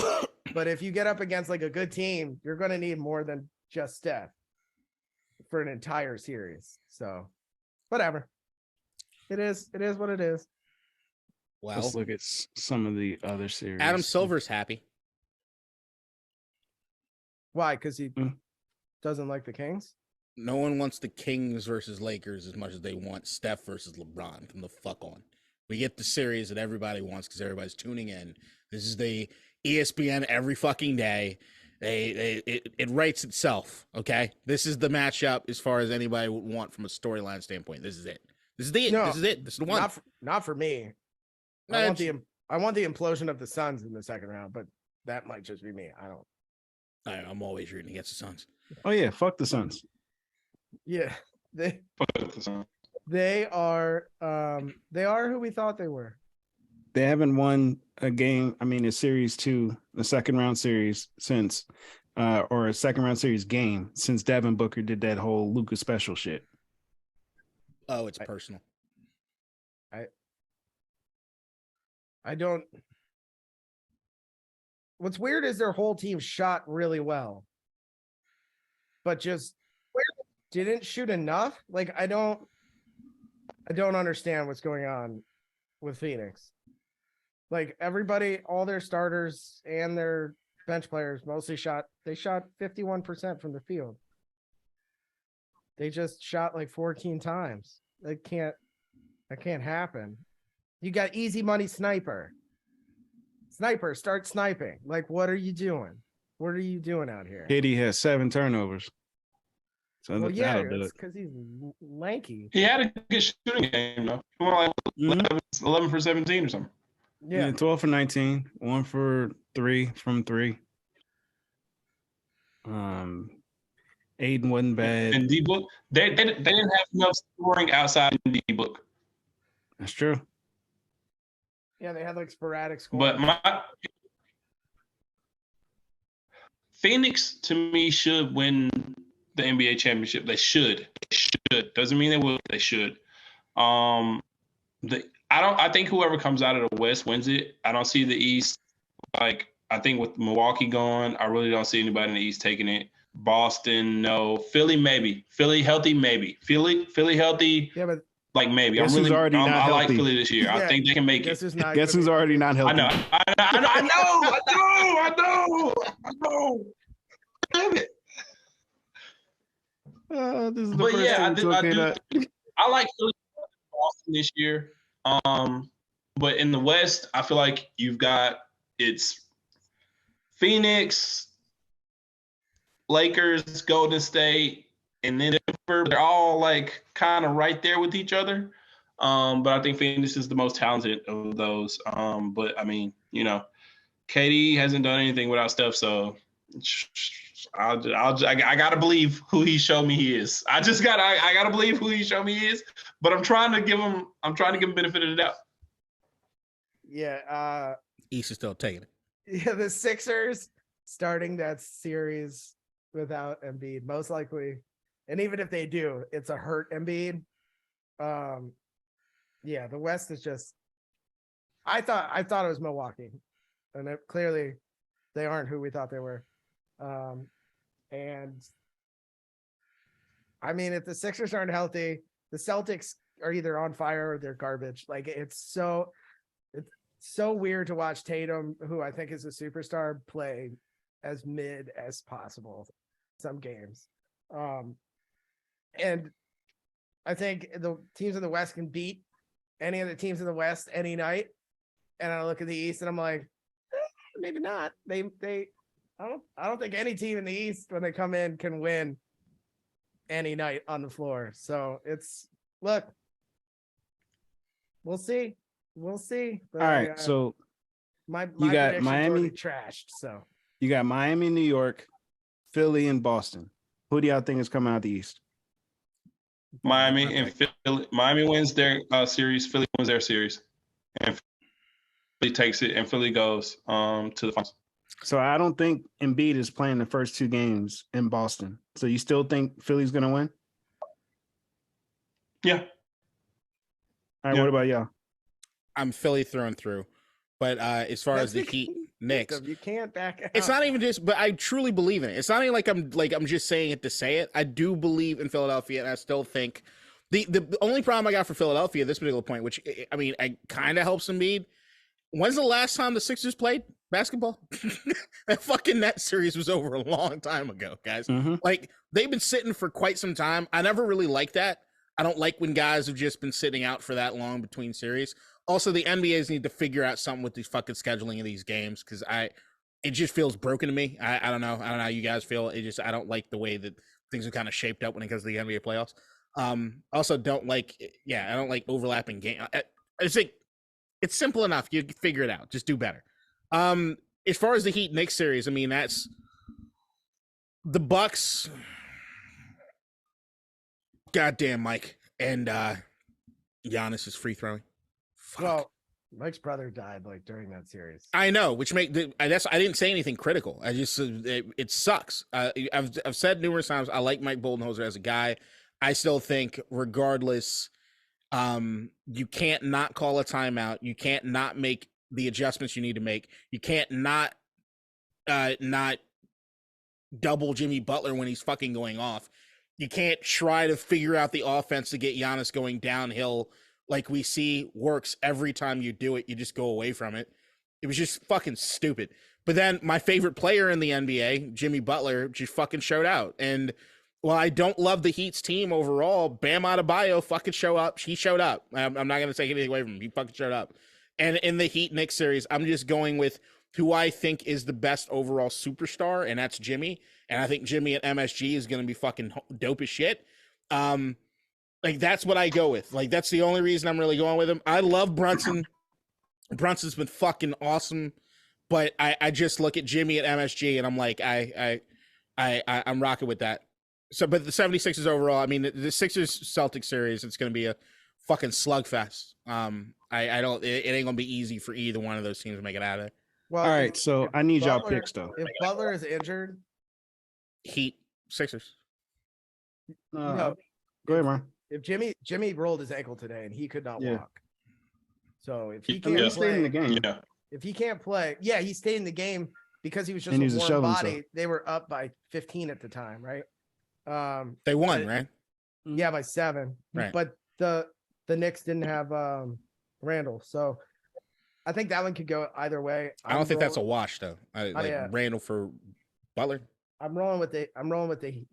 but if you get up against like a good team, you're going to need more than just Steph for an entire series. So whatever. It is what it is. Well, Let's look at some of the other series. Adam Silver's happy. Why? Because he doesn't like the Kings? No one wants the Kings versus Lakers as much as they want Steph versus LeBron. Come the fuck on. We get the series that everybody wants because everybody's tuning in. This is the ESPN every fucking day. It writes itself. Okay, this is the matchup as far as anybody would want from a storyline standpoint. This is it. This is it. No, this is it. This is the one. Not for me. I want the implosion of the Suns in the second round, but that might just be me. I'm always rooting against the Suns. Oh yeah, fuck the Suns. Yeah, they are who we thought they were. They haven't won a game. I mean, a series 2, the second round series since, or a second round series game since Devin Booker did that whole Luka special shit. Oh, it's personal. I don't. What's weird is their whole team shot really well, but just didn't shoot enough. Like I don't understand what's going on with Phoenix. Like everybody, all their starters and their bench players mostly shot 51% from the field. They just shot like 14 times. That can't happen. You got easy money sniper. Sniper, start sniping. Like, what are you doing? What are you doing out here? KD has 7 turnovers. So Well, yeah, that'll do it's it. because he's lanky. He had a good shooting game though. He went like 11 for 17 or something. Yeah. 12 for 19, 1 for 3 from 3. Aiden wasn't bad. And D-Book, they didn't have enough scoring outside of D-Book. That's true. Yeah, they had like sporadic But scoring. Phoenix, to me, should win the NBA championship. They should. Doesn't mean they will. They should. I think whoever comes out of the West wins it. I don't see the East. Like, I think with Milwaukee going, I really don't see anybody in the East taking it. Boston, no. Philly, maybe. Philly healthy, maybe. Philly healthy. Yeah, but Like maybe. Guess who's already not I like healthy? Philly this year. Yeah. I think they can make guess it. who's not? Guess gonna who's be- already not healthy? I know. Damn it. This is the But first yeah, time we talking I that. like Philly Boston this year. But in the West, I feel like it's Phoenix, Lakers, Golden State, and then Denver. They're all like kind of right there with each other. But I think Phoenix is the most talented of those. But I mean, KD hasn't done anything without Steph, so I gotta believe who he showed me he is. I gotta believe who he showed me he is. But I'm trying to give him benefit of the doubt. Yeah. East is still taking it. Yeah, the Sixers starting that series without Embiid, most likely. And even if they do, it's a hurt Embiid. Yeah, the West is just I thought it was Milwaukee. And clearly they aren't who we thought they were. And I mean, if the Sixers aren't healthy, the Celtics are either on fire or they're garbage. Like it's so weird to watch Tatum, who I think is a superstar, play as mid as possible some games. And I think the teams in the West can beat any of the teams in the West any night. And I look at the East and I'm like, maybe not. I don't think any team in the East when they come in can win any night on the floor. So look, we'll see. But all right, so my you got prediction's Miami already trashed. So you got Miami, New York, Philly, and Boston. Who do y'all think is coming out the East? Miami and Philly. Miami wins their series. Philly wins their series, and Philly takes it. And Philly goes to the finals. So I don't think Embiid is playing the first two games in Boston. So you still think Philly's gonna win? Yeah. All right. Yeah. What about y'all? I'm Philly through and through. But as far as the Heat, Knicks, you can't back out. It's not even just, but I truly believe in it. It's not even like I'm just saying it to say it. I do believe in Philadelphia, and I still think the only problem I got for Philadelphia at this particular point, which I mean, I kind of helps Embiid. When's the last time the Sixers played basketball? That fucking net series was over a long time ago, guys. Mm-hmm. Like they've been sitting for quite some time. I never really liked that. I don't like when guys have just been sitting out for that long between series. Also, the NBAs need to figure out something with these fucking scheduling of these games because it just feels broken to me. I don't know. I don't know how you guys feel. I don't like the way that things are kind of shaped up when it comes to the NBA playoffs. Also don't like overlapping game. I think it's simple enough. You can figure it out. Just do better. As far as the Heat Knicks series, I mean, that's the Bucks. Goddamn, Mike. And Giannis is free throwing. Fuck. Well, Mike's brother died like during that series. I know, which I didn't say anything critical. I just it sucks. I've said numerous times I like Mike Budenholzer as a guy. I still think, regardless, you can't not call a timeout. You can't not make the adjustments you need to make. You can't not double Jimmy Butler when he's fucking going off. You can't try to figure out the offense to get Giannis going downhill like we see works every time you do it. You just go away from it. It was just fucking stupid. But then my favorite player in the NBA, Jimmy Butler, just fucking showed out. And while I don't love the Heat's team overall, Bam Adebayo fucking showed up. He showed up. I'm not going to take anything away from him. He fucking showed up. And in the Heat Knicks series, I'm just going with who I think is the best overall superstar, and that's Jimmy. And I think Jimmy at MSG is going to be fucking dope as shit. Like, that's what I go with. Like, that's the only reason I'm really going with him. I love Brunson. Brunson's been fucking awesome. But I just look at Jimmy at MSG, and I'm like, I'm rocking with that. So, but the 76ers overall, I mean, the Sixers-Celtics series, it's going to be a fucking slugfest. It ain't going to be easy for either one of those teams to make it out of there. Well, all right, so I need y'all picks, though. If Butler is injured, Heat, Sixers. No. Go ahead, man. If Jimmy rolled his ankle today and he could not walk. So if he He can't stayed in the play, game. Yeah. if he can't play, he stayed in the game because he was just And a he was warm shoving body. himself. They were up by 15 at the time, right? They won, right? Yeah, by 7. Right. But the Knicks didn't have Randall, so I think that one could go either way. I don't think that's a wash, though. yeah. Randall for Butler. I'm rolling with the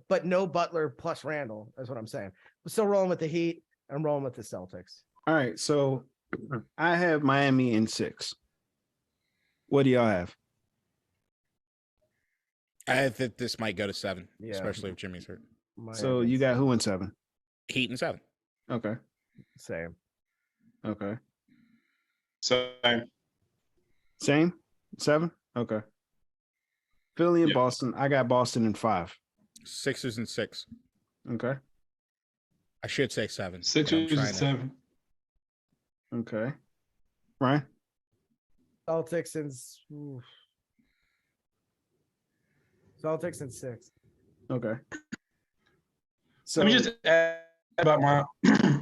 but no Butler plus Randall is what I'm saying. I'm still rolling with the Heat. I'm rolling with the Celtics. All right, so I have Miami in 6. What do y'all have? I think this might go to 7, Yeah. especially if Jimmy's hurt. So you got who in 7? Heat in 7. Okay. Same. Okay. So Same? 7? Okay. Philly and Yeah. Boston. I got Boston in 5. Sixers in 6. Okay. I should say 7. but I'm Sixers trying is to- 7. Okay. Ryan? Celtics and Celtics and 6. Okay. So Let me just add about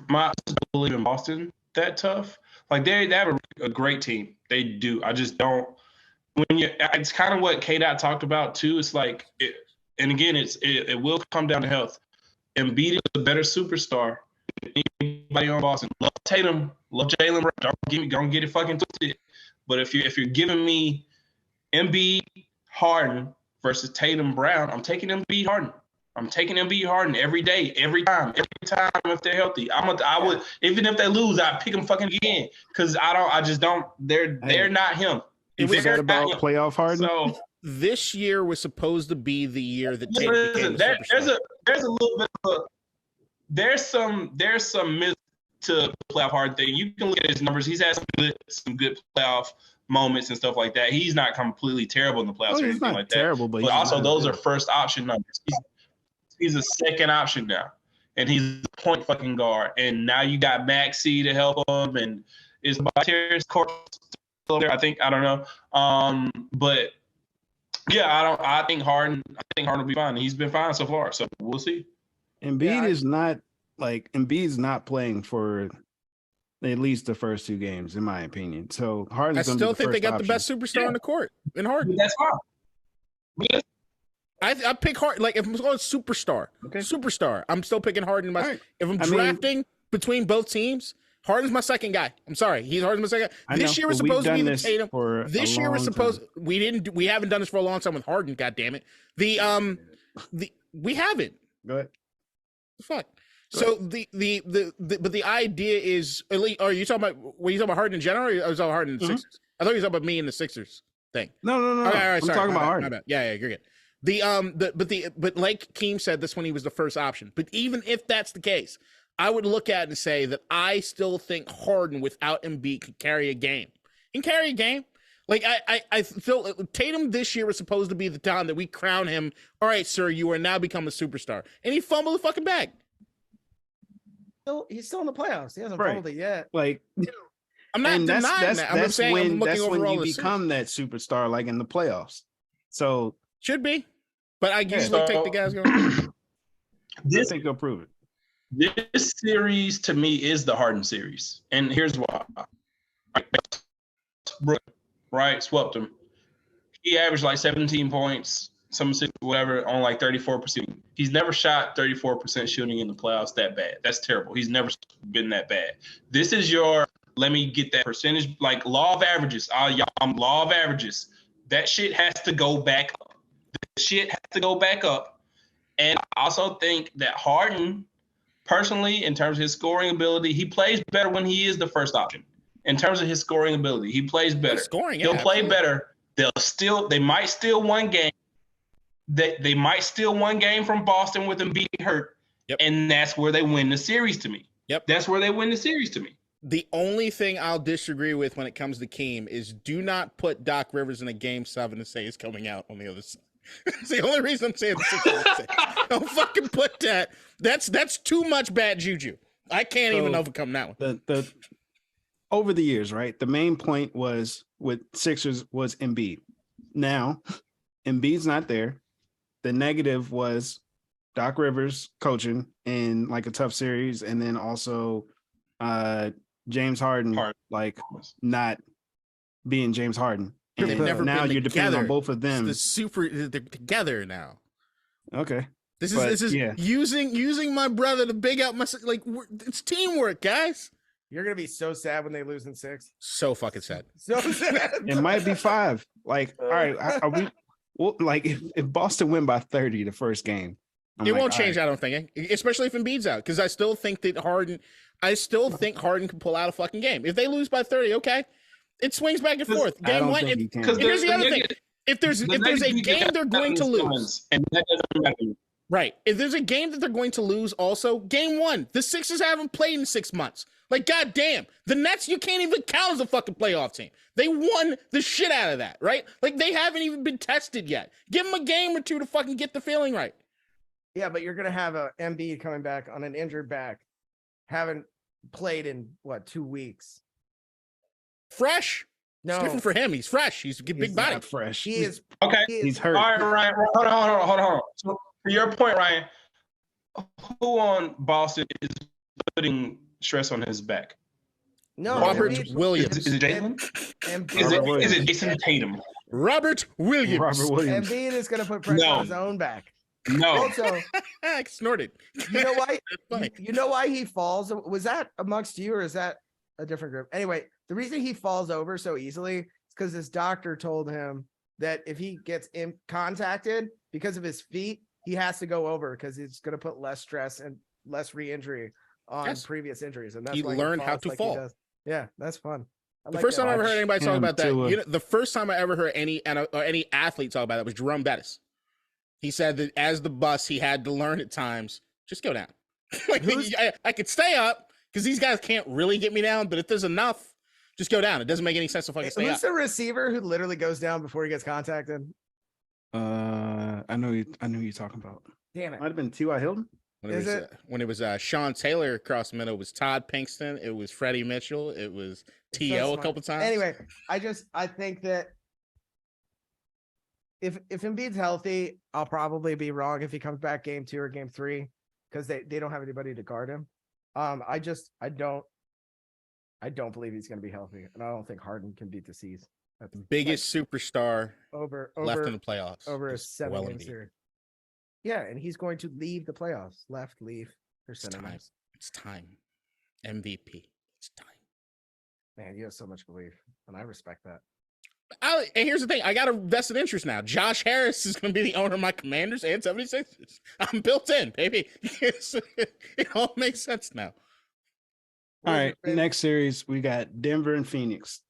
my believe in Boston that tough. Like they have a great team. They do. I just don't. It's kind of what KDot talked about too. It's like, and again, it will come down to health. Embiid is a better superstar than anybody on Boston. Love Tatum, love Jalen Brown. Don't get it fucking twisted. But if you're giving me Embiid, Harden versus Tatum, Brown, I'm taking Embiid, Harden. I'm taking Embiid, Harden every day, every time if they're healthy. I would even if they lose, I pick them fucking again because I just don't. They're not him. is that about playoff Harden? So This year was supposed to be the year that Tatum became a superstar. there's a little bit of there's some myth to playoff Harden thing. You can look at his numbers. He's had some good playoff moments and stuff like that. He's not completely terrible in the playoffs or he's anything not like terrible, that. but But also not those good. are first option numbers. He's a second option now, and he's a point fucking guard. And now you got Maxey to help him, and is Terrence Court still there? I don't know. But yeah, I think Harden will be fine. He's been fine so far, so we'll see. Embiid is not Embiid's not playing for at least the first 2 games, in my opinion. So Harden's I gonna still be the think they first got option. the best superstar on the court in Harden. That's fine. I pick Harden. Like if I'm going superstar, superstar, I'm still picking Harden. Right. If I'm I mean- drafting between both teams, Harden's my second guy. I'm sorry, Harden's my second guy. I This know, year was but we've supposed to be done the this Tatum. for This a year was long supposed. time. We haven't done this for a long time with Harden. God damn it. We haven't. Go ahead. Fuck. So but the idea is, at least, are you talking about? Were you talking about Harden in general, or are you talking about Harden in the Sixers? I thought you were talking about me and the Sixers thing. No. Okay, all right, I'm sorry, talking my about bad, Harden. my bad. Yeah, you're good. But like Keem said, this one he was the first option. But even if that's the case, I would look at it and say that I still think Harden without Embiid could carry a game. He can carry a game. Like I feel Tatum this year was supposed to be the time that we crown him. All right, sir, you are now become a superstar, and he fumbled the fucking bag. He's still in the playoffs. He hasn't Right. fumbled it yet. Like, I'm not and denying that. I'm just saying I'm looking that's when overall. you the become that superstar, like in the playoffs. So should be, but I usually So- take the guys going. I This think you'll prove it. This series to me is the Harden series, and here's why. Right, swept him. He averaged like 17 points, some whatever, on like 34%. He's never shot 34% shooting in the playoffs that bad. That's terrible. He's never been that bad. This is your let me get that percentage, like law of averages. Law of averages. That shit has to go back up. The shit has to go back up. And I also think that Harden, personally, in terms of his scoring ability, he plays better when he is the first option. In terms of his scoring ability, he plays better. Scoring, yeah, He'll play absolutely. better. They might steal one game. They might steal one game from Boston with him being hurt. Yep. And that's where they win the series to me. Yep. That's where they win the series to me. The only thing I'll disagree with when it comes to Keem is do not put Doc Rivers in a game 7 and say he's coming out on the other side. It's the only reason I'm saying the Sixers. Don't fucking put that. That's too much bad juju. I can't even overcome that one. The over the years, right? The main point was with Sixers was Embiid. Now, Embiid's not there. The negative was Doc Rivers coaching in like a tough series, and then also James Harden like not being James Harden. And They've never now been you're depending on together. both of them. They're together now. Okay. This But, is yeah. using my brother to big out my it's teamwork, guys. You're gonna be so sad when they lose in 6. So fucking sad. So sad. It might be 5. Like, all right, are we? Well, like if Boston win by 30 the first game, It won't change, I don't think, especially if Embiid's out, because I still think that Harden. I still think Harden can pull out a fucking game. If they lose by 30, okay, it swings back and forth. Game one. Here's the other thing: if there's a game they're going to lose, and that doesn't matter. Right. If there's a game that they're going to lose, also, game one, the Sixers haven't played in 6 months. Like, goddamn. The Nets, you can't even count as a fucking playoff team. They won the shit out of that, right? Like, they haven't even been tested yet. Give them a game or two to fucking get the feeling right. Yeah, but you're going to have a Embiid coming back on an injured back. Haven't played in, 2 weeks? Fresh? No. It's different for him. He's fresh. He's a big body. Not fresh. He is. Okay. He's hurt. All right, Ryan. Hold on. So, to your point, Ryan, who on Boston is putting stress on his back? No, Robert Embiid, Williams. Is it Jalen? Embiid, Is it Jason Tatum? Robert Williams. Embiid is going to put pressure on his own back. No. Also, I snorted. you know why? Funny. You know why he falls? Was that amongst you, or is that a different group? Anyway, the reason he falls over so easily is because his doctor told him that if he gets contacted because of his feet, he has to go over because it's going to put less stress and less re-injury on previous injuries, and that's He why learned how falls to like fall. he does. Yeah, that's fun. The first time I ever heard anybody talk about that, too, the first time I ever heard any athlete talk about that was Jerome Bettis. He said that as the bus, he had to learn at times, just go down. Like I could stay up because these guys can't really get me down, but if there's enough, just go down. It doesn't make any sense to fucking stay up. Who's the receiver who literally goes down before he gets contacted? I know who you're talking about. Damn it. Might have been T.Y. Hilton. When it was Sean Taylor across the middle, it was Todd Pinkston, it was Freddie Mitchell, it was T.O. a couple times. Anyway, I think that if Embiid's healthy, I'll probably be wrong if he comes back game 2 or game 3 because they don't have anybody to guard him. I don't believe he's going to be healthy, and I don't think Harden can beat the C's. That's the biggest superstar over left in the playoffs over a 7-game series. Yeah, and he's going to leave the playoffs. Leave. It's time. MVP. It's time. Man, you have so much belief, and I respect that. And here's the thing. I got a vested interest now. Josh Harris is going to be the owner of my Commanders and 76ers. I'm built in, baby. It all makes sense now. All right, next series, we got Denver and Phoenix.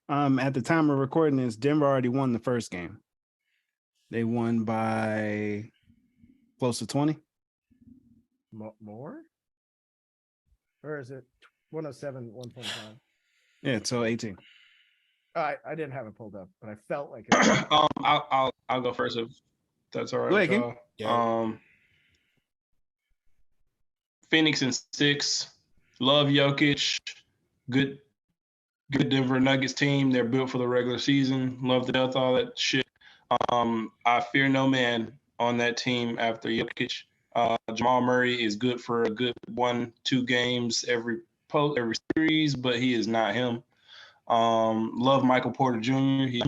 At the time of recording this, Denver already won the first game. They won by close to 20. More? Or is it 107, 1.5? Yeah, so 18. I didn't have it pulled up, but I felt like it. I'll go first if that's all right. Go ahead, yeah. Phoenix in 6. Love Jokic. Good Denver Nuggets team. They're built for the regular season. Love the death, all that shit. I fear no man on that team after Jokic. Jamal Murray is good for a good 1-2 games every series, but he is not him. Love Michael Porter Jr.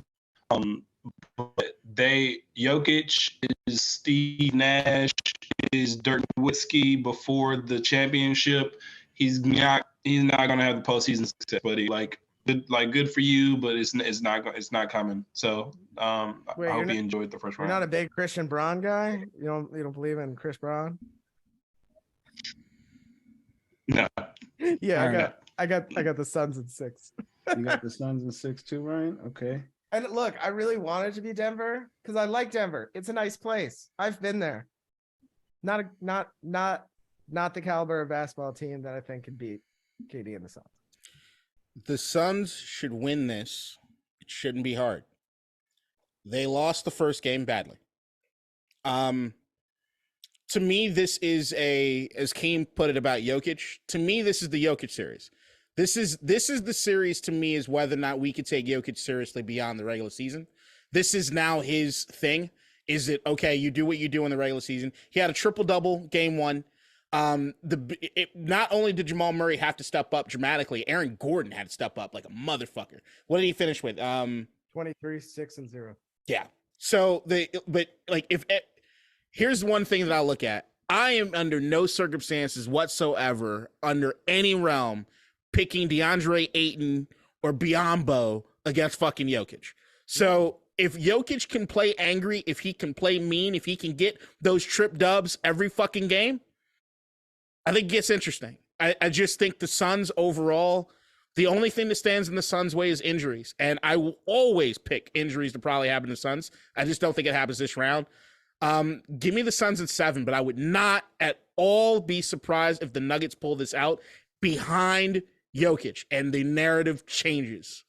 But Jokic is Steve Nash, is Dirk Nowitzki before the championship. He's not gonna have the postseason success, buddy. Good for you, but it's not coming. So I hope you enjoyed the first round. You're not a big Christian Braun guy. You don't believe in Chris Braun? No. Yeah, I got the Suns in 6. You got the Suns in 6 too, Ryan? Okay. And look, I really wanted to be Denver because I like Denver. It's a nice place. I've been there. Not the caliber of basketball team that I think could beat KD and the Suns. The Suns should win this. It shouldn't be hard. They lost the first game badly. To me, this is as Keem put it about Jokic, to me, this is the Jokic series. This is the series to me is whether or not we could take Jokic seriously beyond the regular season. This is now his thing. Is it okay? You do what you do in the regular season. He had a triple-double game 1. Not only did Jamal Murray have to step up dramatically, Aaron Gordon had to step up like a motherfucker. What did he finish with? 23, 6, and 0. Yeah. So here's one thing that I look at. I am under no circumstances whatsoever under any realm picking DeAndre Ayton or Biyombo against fucking Jokic. So if Jokic can play angry, if he can play mean, if he can get those trip dubs every fucking game, I think it gets interesting. I just think the Suns overall, the only thing that stands in the Suns' way is injuries. And I will always pick injuries to probably happen to the Suns. I just don't think it happens this round. Give me the Suns at 7, but I would not at all be surprised if the Nuggets pull this out behind Jokic and the narrative changes.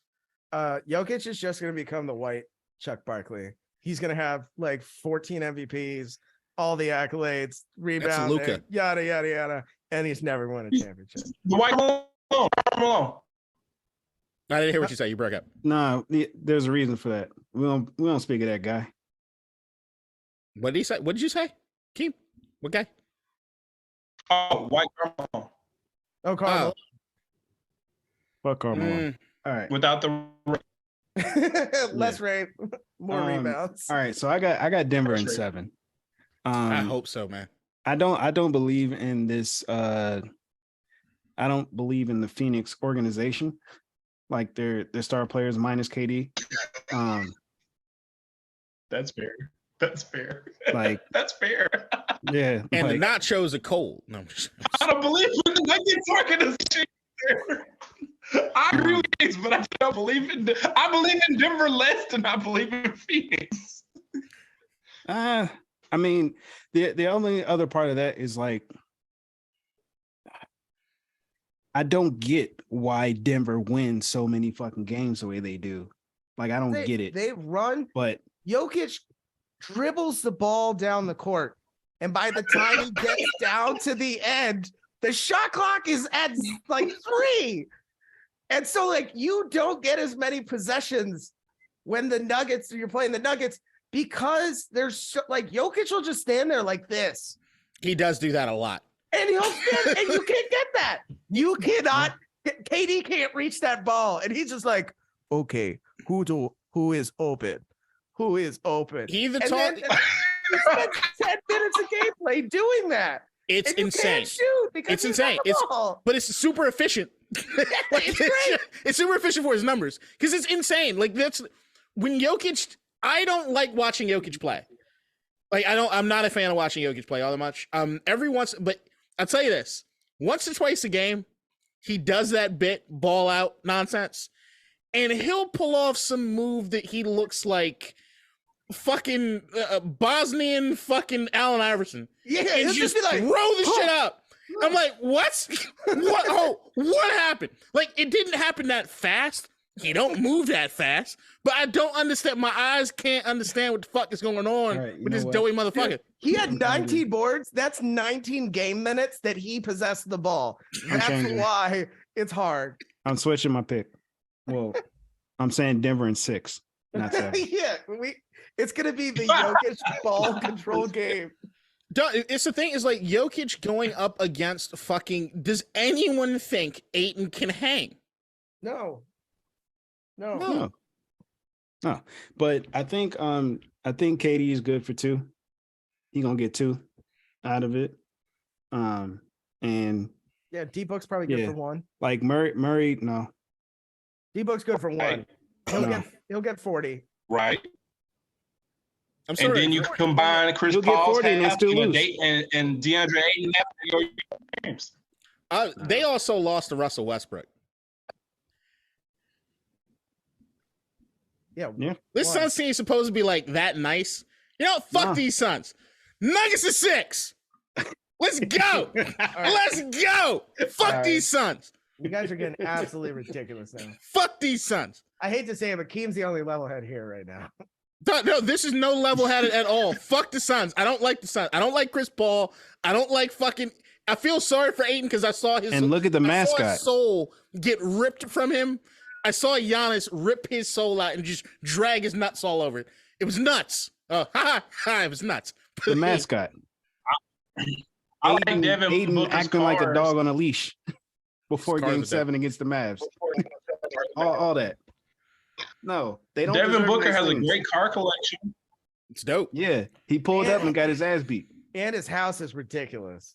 Jokic is just going to become the white Chuck Barkley. He's going to have like 14 MVPs, all the accolades, rebound, yada, yada, yada. And he's never won a championship. The white alone. I didn't hear what you said. You broke up. No, there's a reason for that. We don't speak of that guy. What did he say? What did you say? Keem? What guy? Oh, white Carmelo. Oh, Carmelo. Fuck Carmelo. All right. Without the less rape, more rebounds. All right, so I got Denver in 7. I hope so, man. I don't believe in this. I don't believe in the Phoenix organization, like their star players minus KD. That's fair. That's fair. Like that's fair. Yeah, and the nachos are cold. No, I don't believe in the Nuggets organization. I agree with this, but I don't believe in. I believe in Denver less than I believe in Phoenix. I mean, the only other part of that is like, I don't get why Denver wins so many fucking games the way they do. Like, I don't get it. They run, but Jokic dribbles the ball down the court, and by the time he gets down to the end, the shot clock is at like 3. And so, like, you don't get as many possessions when you're playing the Nuggets, because there's like Jokic will just stand there like this. He does do that a lot. And he'll stand, and you can't get that. You cannot. KD can't reach that ball, and he's just like, okay, who is open? Who is open? He even he spent 10 minutes of gameplay doing that. It's insane. Can't shoot because it's insane. But it's super efficient. It's great. It's super efficient for his numbers because it's insane. Like, that's when Jokic. I don't like watching Jokic play. Like, I'm not a fan of watching Jokic play all that much. But I'll tell you this: once or twice a game, he does that ball out nonsense, and he'll pull off some move that he looks like fucking Bosnian fucking Allen Iverson. Yeah, and just be like, throw the shit up. I'm like, what? What? Oh, what happened? Like, it didn't happen that fast. He don't move that fast. But I don't understand. My eyes can't understand what the fuck is going on with this doughy motherfucker. He had 19 boards. That's 19 game minutes that he possessed the ball. That's why it's hard. I'm switching my pick. Well, I'm saying Denver in 6. Not 7. Yeah, it's gonna be the Jokic ball control game. It's the thing is, like, Jokic going up against fucking. Does anyone think Ayton can hang? No. But I think KD is good for 2. He gonna get 2 out of it. And yeah, D-Book's probably good for 1. Like Murray, no. D-Book's good for 1. He'll get 40. Right. And then you combine Chris Paul's and DeAndre Ayton games. They also lost to Russell Westbrook. Yeah. This Suns team is supposed to be like that nice. You know, fuck these Suns. Nuggets is 6. Let's go. Let's go. Fuck these Suns. You guys are getting absolutely ridiculous now. Fuck these Suns. I hate to say it, but Keem's the only levelhead here right now. No, this is no level-headed at all. Fuck the Suns. I don't like the Suns. I don't like Chris Paul. I don't like fucking. I feel sorry for Ayton because I saw his. And look at the mascot. I saw his soul get ripped from him. I saw Giannis rip his soul out and just drag his nuts all over it. It was nuts. It was nuts. The mascot. I like Ayton Booker's acting like a dog on a leash before Game 7 against the Mavs. all that. No, they don't. Devin Booker has a great car collection. It's dope. Yeah, he pulled up and got his ass beat. And his house is ridiculous.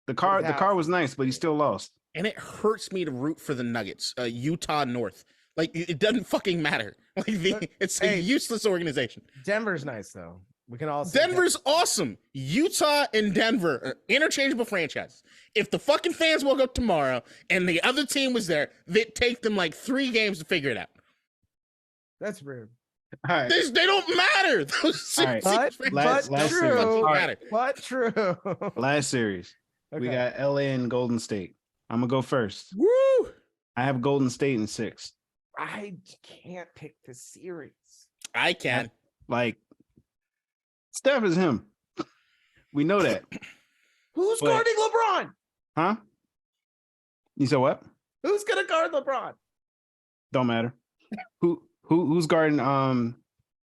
The car was nice, but he still lost. And it hurts me to root for the Nuggets, Utah North. Like, it doesn't fucking matter. Like, it's a useless organization. Denver's nice though. We can all say Denver's awesome. Utah and Denver are interchangeable franchises. If the fucking fans woke up tomorrow and the other team was there, they'd take them like 3 games to figure it out. That's rude. All right. They don't matter. Those All right. But true. matter. But true. Last series. We Okay. got LA and Golden State. I'm gonna go first. Woo! I have Golden State in 6. I can't pick the series. I can. Like, Steph is him. We know that. Who's But- guarding LeBron? Huh? You said what? Who's gonna guard LeBron? Don't matter. Who's guarding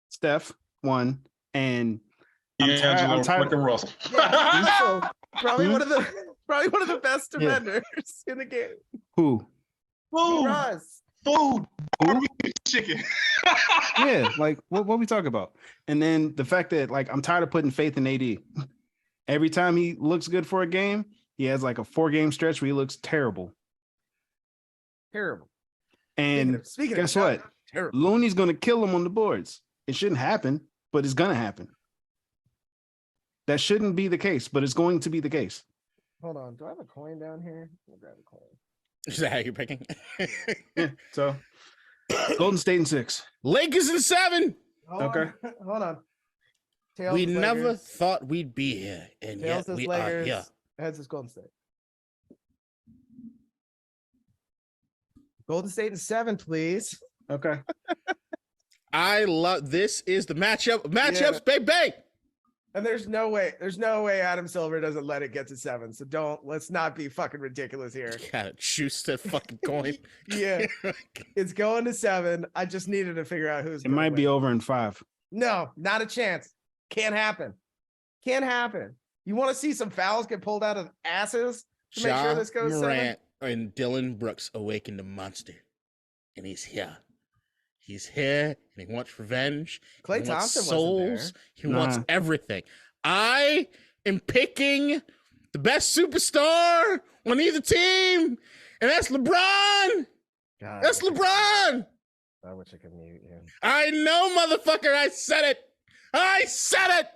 Steph? 1 and I'm tired. Fucking Russell. Yeah, so probably one of the best defenders in the game. Who? Food. Russ. Food. Chicken. Yeah, like what we talk about. And then the fact that like I'm tired of putting faith in AD. Every time he looks good for a game, he has like a 4-game stretch where he looks terrible. Terrible. And Speaking guess of what? terrible. Looney's gonna kill him on the boards. It shouldn't happen, but it's gonna happen. That shouldn't be the case, but it's going to be the case. Hold on. Do I have a coin down here? I'll grab a coin. Is that how you're picking? Yeah. So Golden State in 6. Lakers in 7. Okay. Hold on. Tails We is never Lakers. thought we'd be here, and Tails yet is we are Lakers. here. Heads is Golden State. Golden State in 7, please. Okay. I love this. Is the matchups, baby. And there's no way Adam Silver doesn't let it get to 7. So let's not be fucking ridiculous here. Gotta choose that fucking coin. Yeah, it's going to 7. I just needed to figure out who's It might be over in 5. No, not a chance. Can't happen. Can't happen. You want to see some fouls get pulled out of asses to make sure this goes 7? Morant and Dylan Brooks awakened a monster, and he's here. He's here, and he wants revenge. Klay He wants Thompson souls. wasn't He wants everything. I am picking the best superstar on either team, and that's LeBron. God, That's LeBron. I wish I could mute you. I know, motherfucker. I said it. I said it.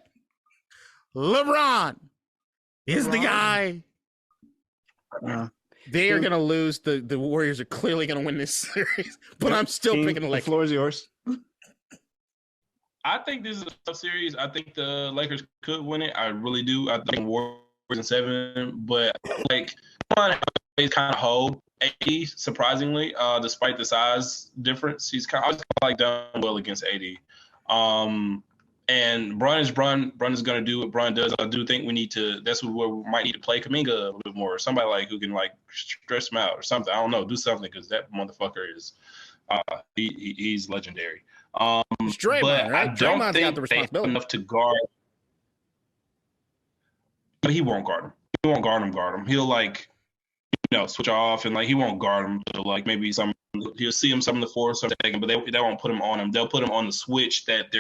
LeBron is the LeBron. guy. They are going to lose. The Warriors are clearly going to win this series, but I'm still Keem, picking the the Lakers. floor is yours. I think this is a tough series. I think the Lakers could win it. I really do. I think Warriors in 7, but like he's kind of hold AD surprisingly, despite the size difference. He's kind of like done well against AD. And Brun is going to do what Brun does. I do think we need to. That's where we might need to play Kuminga a little bit more. Somebody like who can like stress him out or something. I don't know. Do something because that motherfucker is he's legendary. It's Draymond, but right? I don't Draymond's think got the they have responsibility. enough to guard. But he won't guard him. He won't guard him. He'll like, switch off and like he won't guard him. So like maybe he'll see him some in the fourth or second, but they won't put him on him. They'll put him on the switch that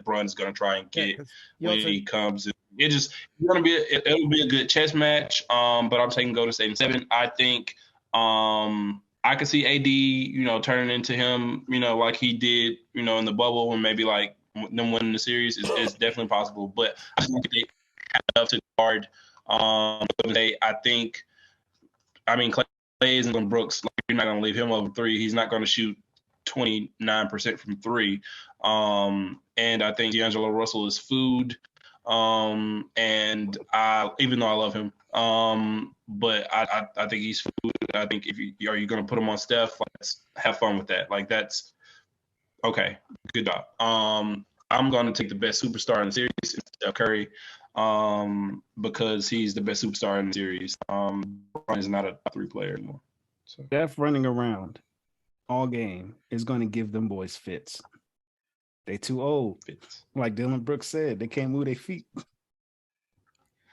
Brun's gonna try and get when he comes. It'll be a good chess match. But I'm taking Golden State in 7. I think I could see AD, turning into him, like he did, in the bubble and maybe like them winning the series is definitely possible. But I think they have enough to guard. Klay isn't going to Brooks. Like, you're not going to leave him over 3. He's not going to shoot 29% from 3. And I think D'Angelo Russell is food. And even though I love him, but I think he's food. I think are you going to put him on Steph? Let's have fun with that. Like that's okay. Good job. I'm going to take the best superstar in the series, Steph Curry, because he's the best superstar in the series. LeBron is not a top 3 player anymore. So Steph running around all game is going to give them boys fits. They too old. Like Dylan Brooks said, they can't move their feet.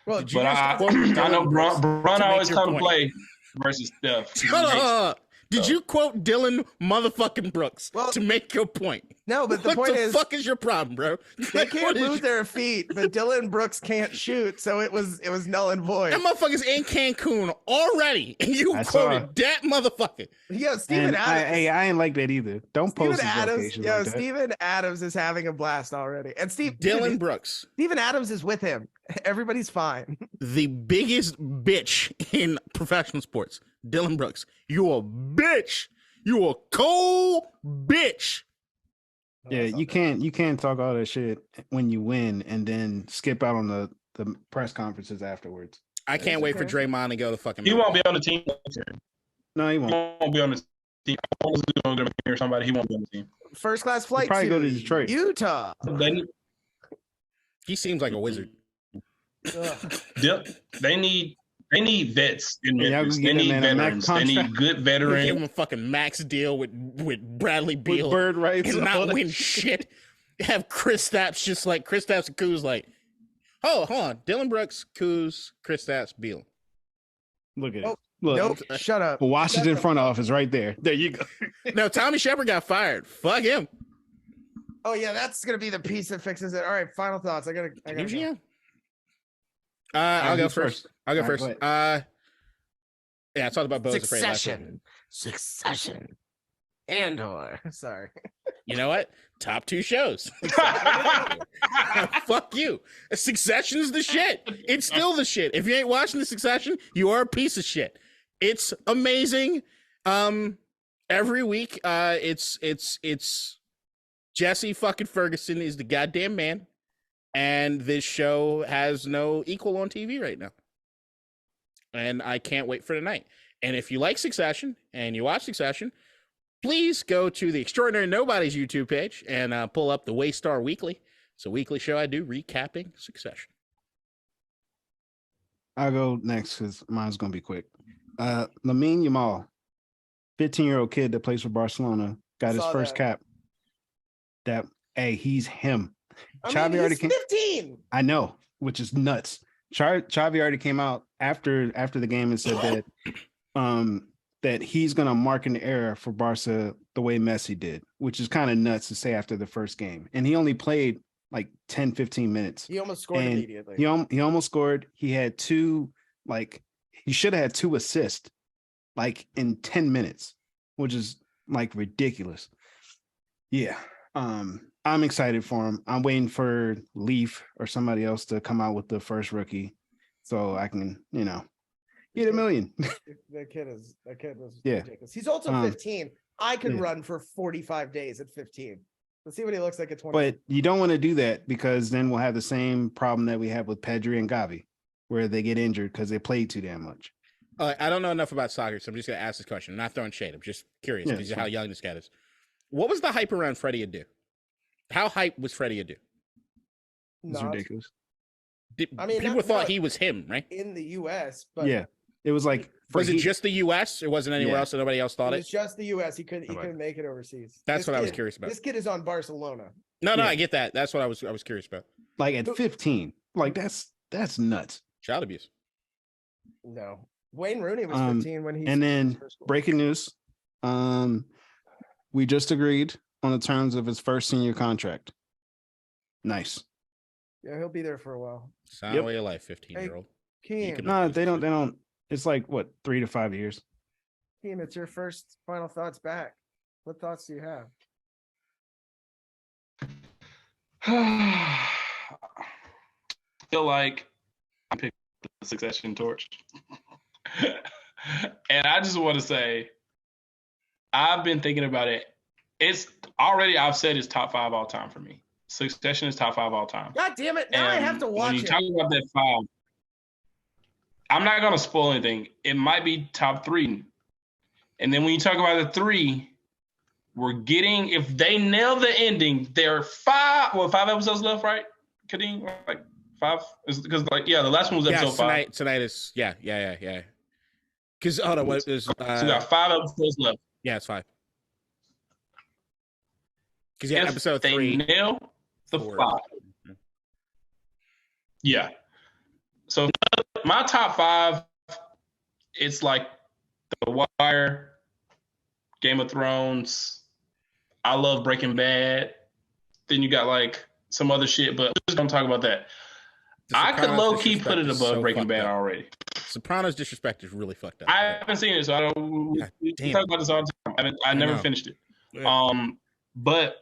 Well, but I know Bron always come to play versus Steph. Shut up. Did you quote Dylan motherfucking Brooks Well, to make your point? No, but the What point the is, fuck is your problem, bro? they Like, can't what is move their feet, but Dylan Brooks can't shoot, so it was null and void. That motherfucker's in Cancun already, and you I quoted that motherfucker. Yo, Steven And Adams. I ain't like that either. Don't post his location like that. Steven Adams is having a blast already. And Dylan Brooks. Steven Adams is with him. Everybody's fine. The biggest bitch in professional sports. Dylan Brooks. You a bitch. You a cold bitch. Yeah, you can't talk all that shit when you win and then skip out on the press conferences afterwards. I can't wait for Draymond to go to fucking. He won't be on the team. No, he He won't. won't be on the team. Or somebody, he won't be on the team. First class flight probably to go to Detroit. Utah. He seems like a wizard. They need vets in Yeah, Memphis. y'all They can get need him in a max veterans. They need contract. good Give veterans. him a fucking max deal with Bradley Beal With bird rights and and all not that win shit. Have Chris Stapps just like Chris Stapps and Kuz like, hold on, Dylan Brooks, Kuz, Chris Stapps, Beal. Look at Oh, it. Look, Nope, shut up. Washington front office right there. There you go. No, Tommy Shepard got fired. Fuck him. Oh yeah, that's gonna be the piece that fixes it. All right, final thoughts. I gotta Yeah. go. I'll go who's first. I'll go All right, first. go ahead. Yeah, I talked about Bo's afraid last week. Succession. Andor. Sorry. You know what? Top 2 shows. Fuck you. Succession is the shit. It's still the shit. If you ain't watching the Succession, you are a piece of shit. It's amazing. Every week, it's Jesse fucking Ferguson is the goddamn man, and this show has no equal on TV right now. And I can't wait for tonight. And if you like Succession and you watch Succession, please go to the Extraordinary Nobodies YouTube page and pull up the Waystar Weekly. It's a weekly show I do recapping Succession. I'll go next because mine's gonna be quick. Lamine Yamal, 15-year-old kid that plays for Barcelona, got his Saw first that. cap. He's him. I Xavi mean, already he's came. 15. I know, which is nuts. Xavi already came out after the game and said that he's gonna mark an era for Barca the way Messi did, which is kind of nuts to say after the first game. And he only played like 10, 15 minutes. He almost scored And immediately. He almost scored. He had he should have had 2 assists like in 10 minutes, which is like ridiculous. Yeah. I'm excited for him. I'm waiting for Leaf or somebody else to come out with the first rookie so I can, get $1 million. That kid was Yeah. ridiculous. He's also 15. I could yeah. run for 45 days at 15. Let's see what he looks like at 20. But you don't want to do that because then we'll have the same problem that we have with Pedri and Gavi, where they get injured because they played too damn much. I don't know enough about soccer, so I'm just going to ask this question. I'm not throwing shade. I'm just curious because Yeah, how young this guy is. What was the hype around Freddie Adu? How hype was Freddie Adu? It's Not ridiculous. People not- thought not he was him, right? in the US, but Yeah. It was like Was it just the U.S.? It wasn't anywhere Yeah. else, so nobody else it thought was it? just the US. He couldn't Okay. make it overseas. That's This what I was kid- curious about. This kid is on Barcelona. No, Yeah. I get that. That's what I was curious about. like at 15. Like that's nuts. Child abuse. No. Wayne Rooney was 15 when he And scored his then first goal. breaking news. We just agreed on the terms of his first senior contract. Nice. Yeah, he'll be there for a while. Sound Yep. way of life, 15-year-old. Keem, can- No, they don't. It's like what, 3 to 5 years. Keem, it's your first final thoughts back. What thoughts do you have? I feel like I picked the Succession torch. And I just want to say, I've been thinking about it. It's already, I've said it's top 5 all time for me. Succession is top 5 all time. God damn it! Now I And have to when watch you it. talk about that 5, I'm not going to spoil anything. It might be top 3. And then when you talk about the 3, we're getting, if they nail the ending, there are 5 episodes left, right? Kadeem, like 5? Because the last one was Yeah, episode 5. tonight is, yeah. Because, hold on, what is, So we got 5 episodes left. yeah, it's 5. Because, yeah, episode they 3. nail the 4. 5. Yeah. So my top 5, it's like The Wire, Game of Thrones. I love Breaking Bad. Then you got like some other shit, but just don't talk about that. I could low key put it above Breaking Bad already. Sopranos disrespect is really fucked up. I haven't seen it, so I don't. We talk about this all the time. I never finished it. Yeah. But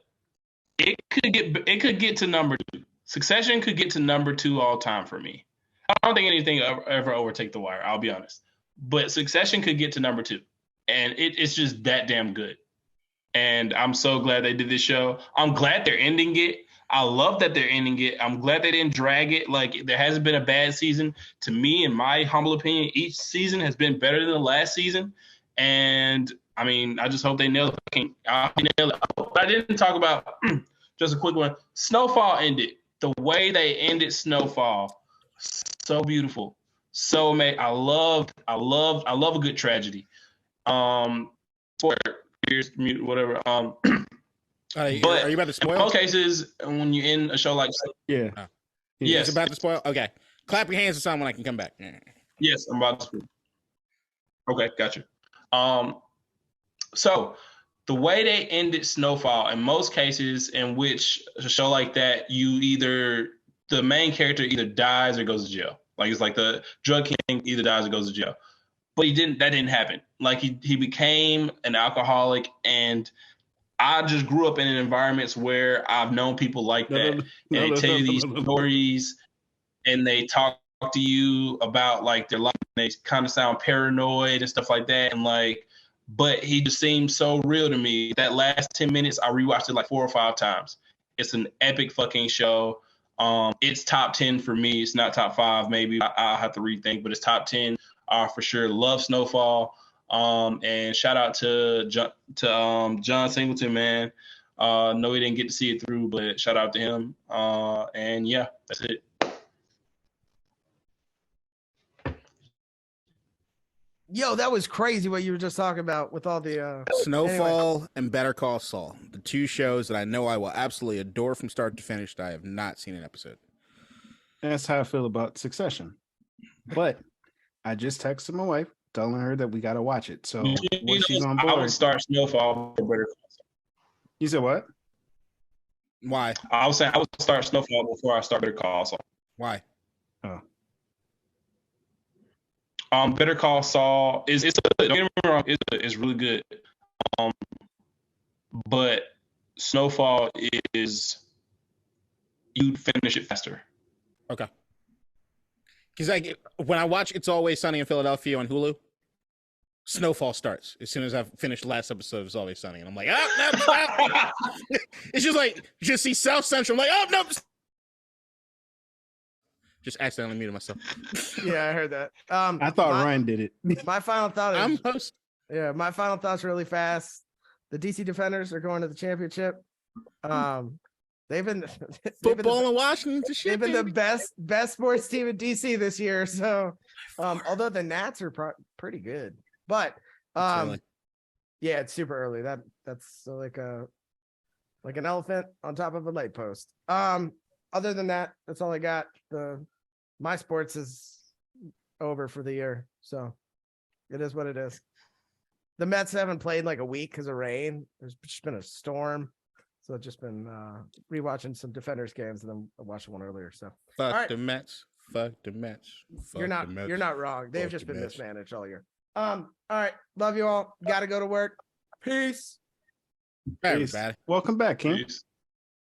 it could get to number 2. Succession could get to number 2 all time for me. I don't think anything ever overtake The Wire. I'll be honest, but Succession could get to number 2, and it's just that damn good. And I'm so glad they did this show. I'm glad they're ending it. I love that they're ending it. I'm glad they didn't drag it. Like, there hasn't been a bad season. To me, in my humble opinion, each season has been better than the last season. And, I mean, I just hope they nail it. I didn't talk about, just a quick one, Snowfall ended. The way they ended Snowfall, so beautiful. So amazing. I love a good tragedy. Whatever. Are you about to spoil? In most cases, when you end a show like yeah, yes, about to spoil. Okay, clap your hands or something when I can come back. Yes, I'm about to spoil. Okay, gotcha. So the way they ended Snowfall, in most cases in which a show like that, the main character either dies or goes to jail. Like, it's like the drug king either dies or goes to jail. But that didn't happen. Like, he became an alcoholic, and I just grew up in environments where I've known people like that. And they tell you these stories, and they talk to you about like their life, and they kind of sound paranoid and stuff like that. And like, but he just seemed so real to me. That last 10 minutes, I rewatched it like 4 or 5 times. It's an epic fucking show. It's top 10 for me. It's not top 5. Maybe I'll have to rethink, but it's top 10 for sure. Love Snowfall. And shout out to John Singleton, man. No, we didn't get to see it through, but shout out to him. And yeah, that's it. Yo, that was crazy what you were just talking about with all the Snowfall and Better Call Saul, the 2 shows that I know I will absolutely adore from start to finish. That I have not seen an episode. That's how I feel about Succession. But I just texted my wife telling her that we got to watch it. So once she's on board, I would start Snowfall for Better Call Saul. You said what? Why? I was saying I would start Snowfall before I start Better Call Saul. Why? Oh. Better Call Saul is don't get me wrong, it's really good. But Snowfall is, you finish it faster. Okay. Because when I watch It's Always Sunny in Philadelphia on Hulu, Snowfall starts as soon as I've finished the last episode of It's Always Sunny, and I'm like, no. It's just like, just see South Central. I'm like, oh no. Just accidentally muted myself. Yeah, I heard that. I thought Ryan did it. My final thought is, I'm host. Yeah, my final thoughts really fast. The DC Defenders are going to the championship. They've been football in Washington. They've been the best sports team in DC this year. So, although the Nats are pretty good, but yeah, it's super early. That's like an elephant on top of a light post. Other than that, that's all I got. My sports is over for the year, so it is what it is. The Mets haven't played in like a week because of rain. There's just been a storm, so I've just been rewatching some Defenders games, and then I watched one earlier. So fuck the Mets. Fuck the Mets. You're not wrong. They've just been mismanaged all year. All right, love you all. Got to go to work. Peace. Peace. Welcome back, Keem. Peace.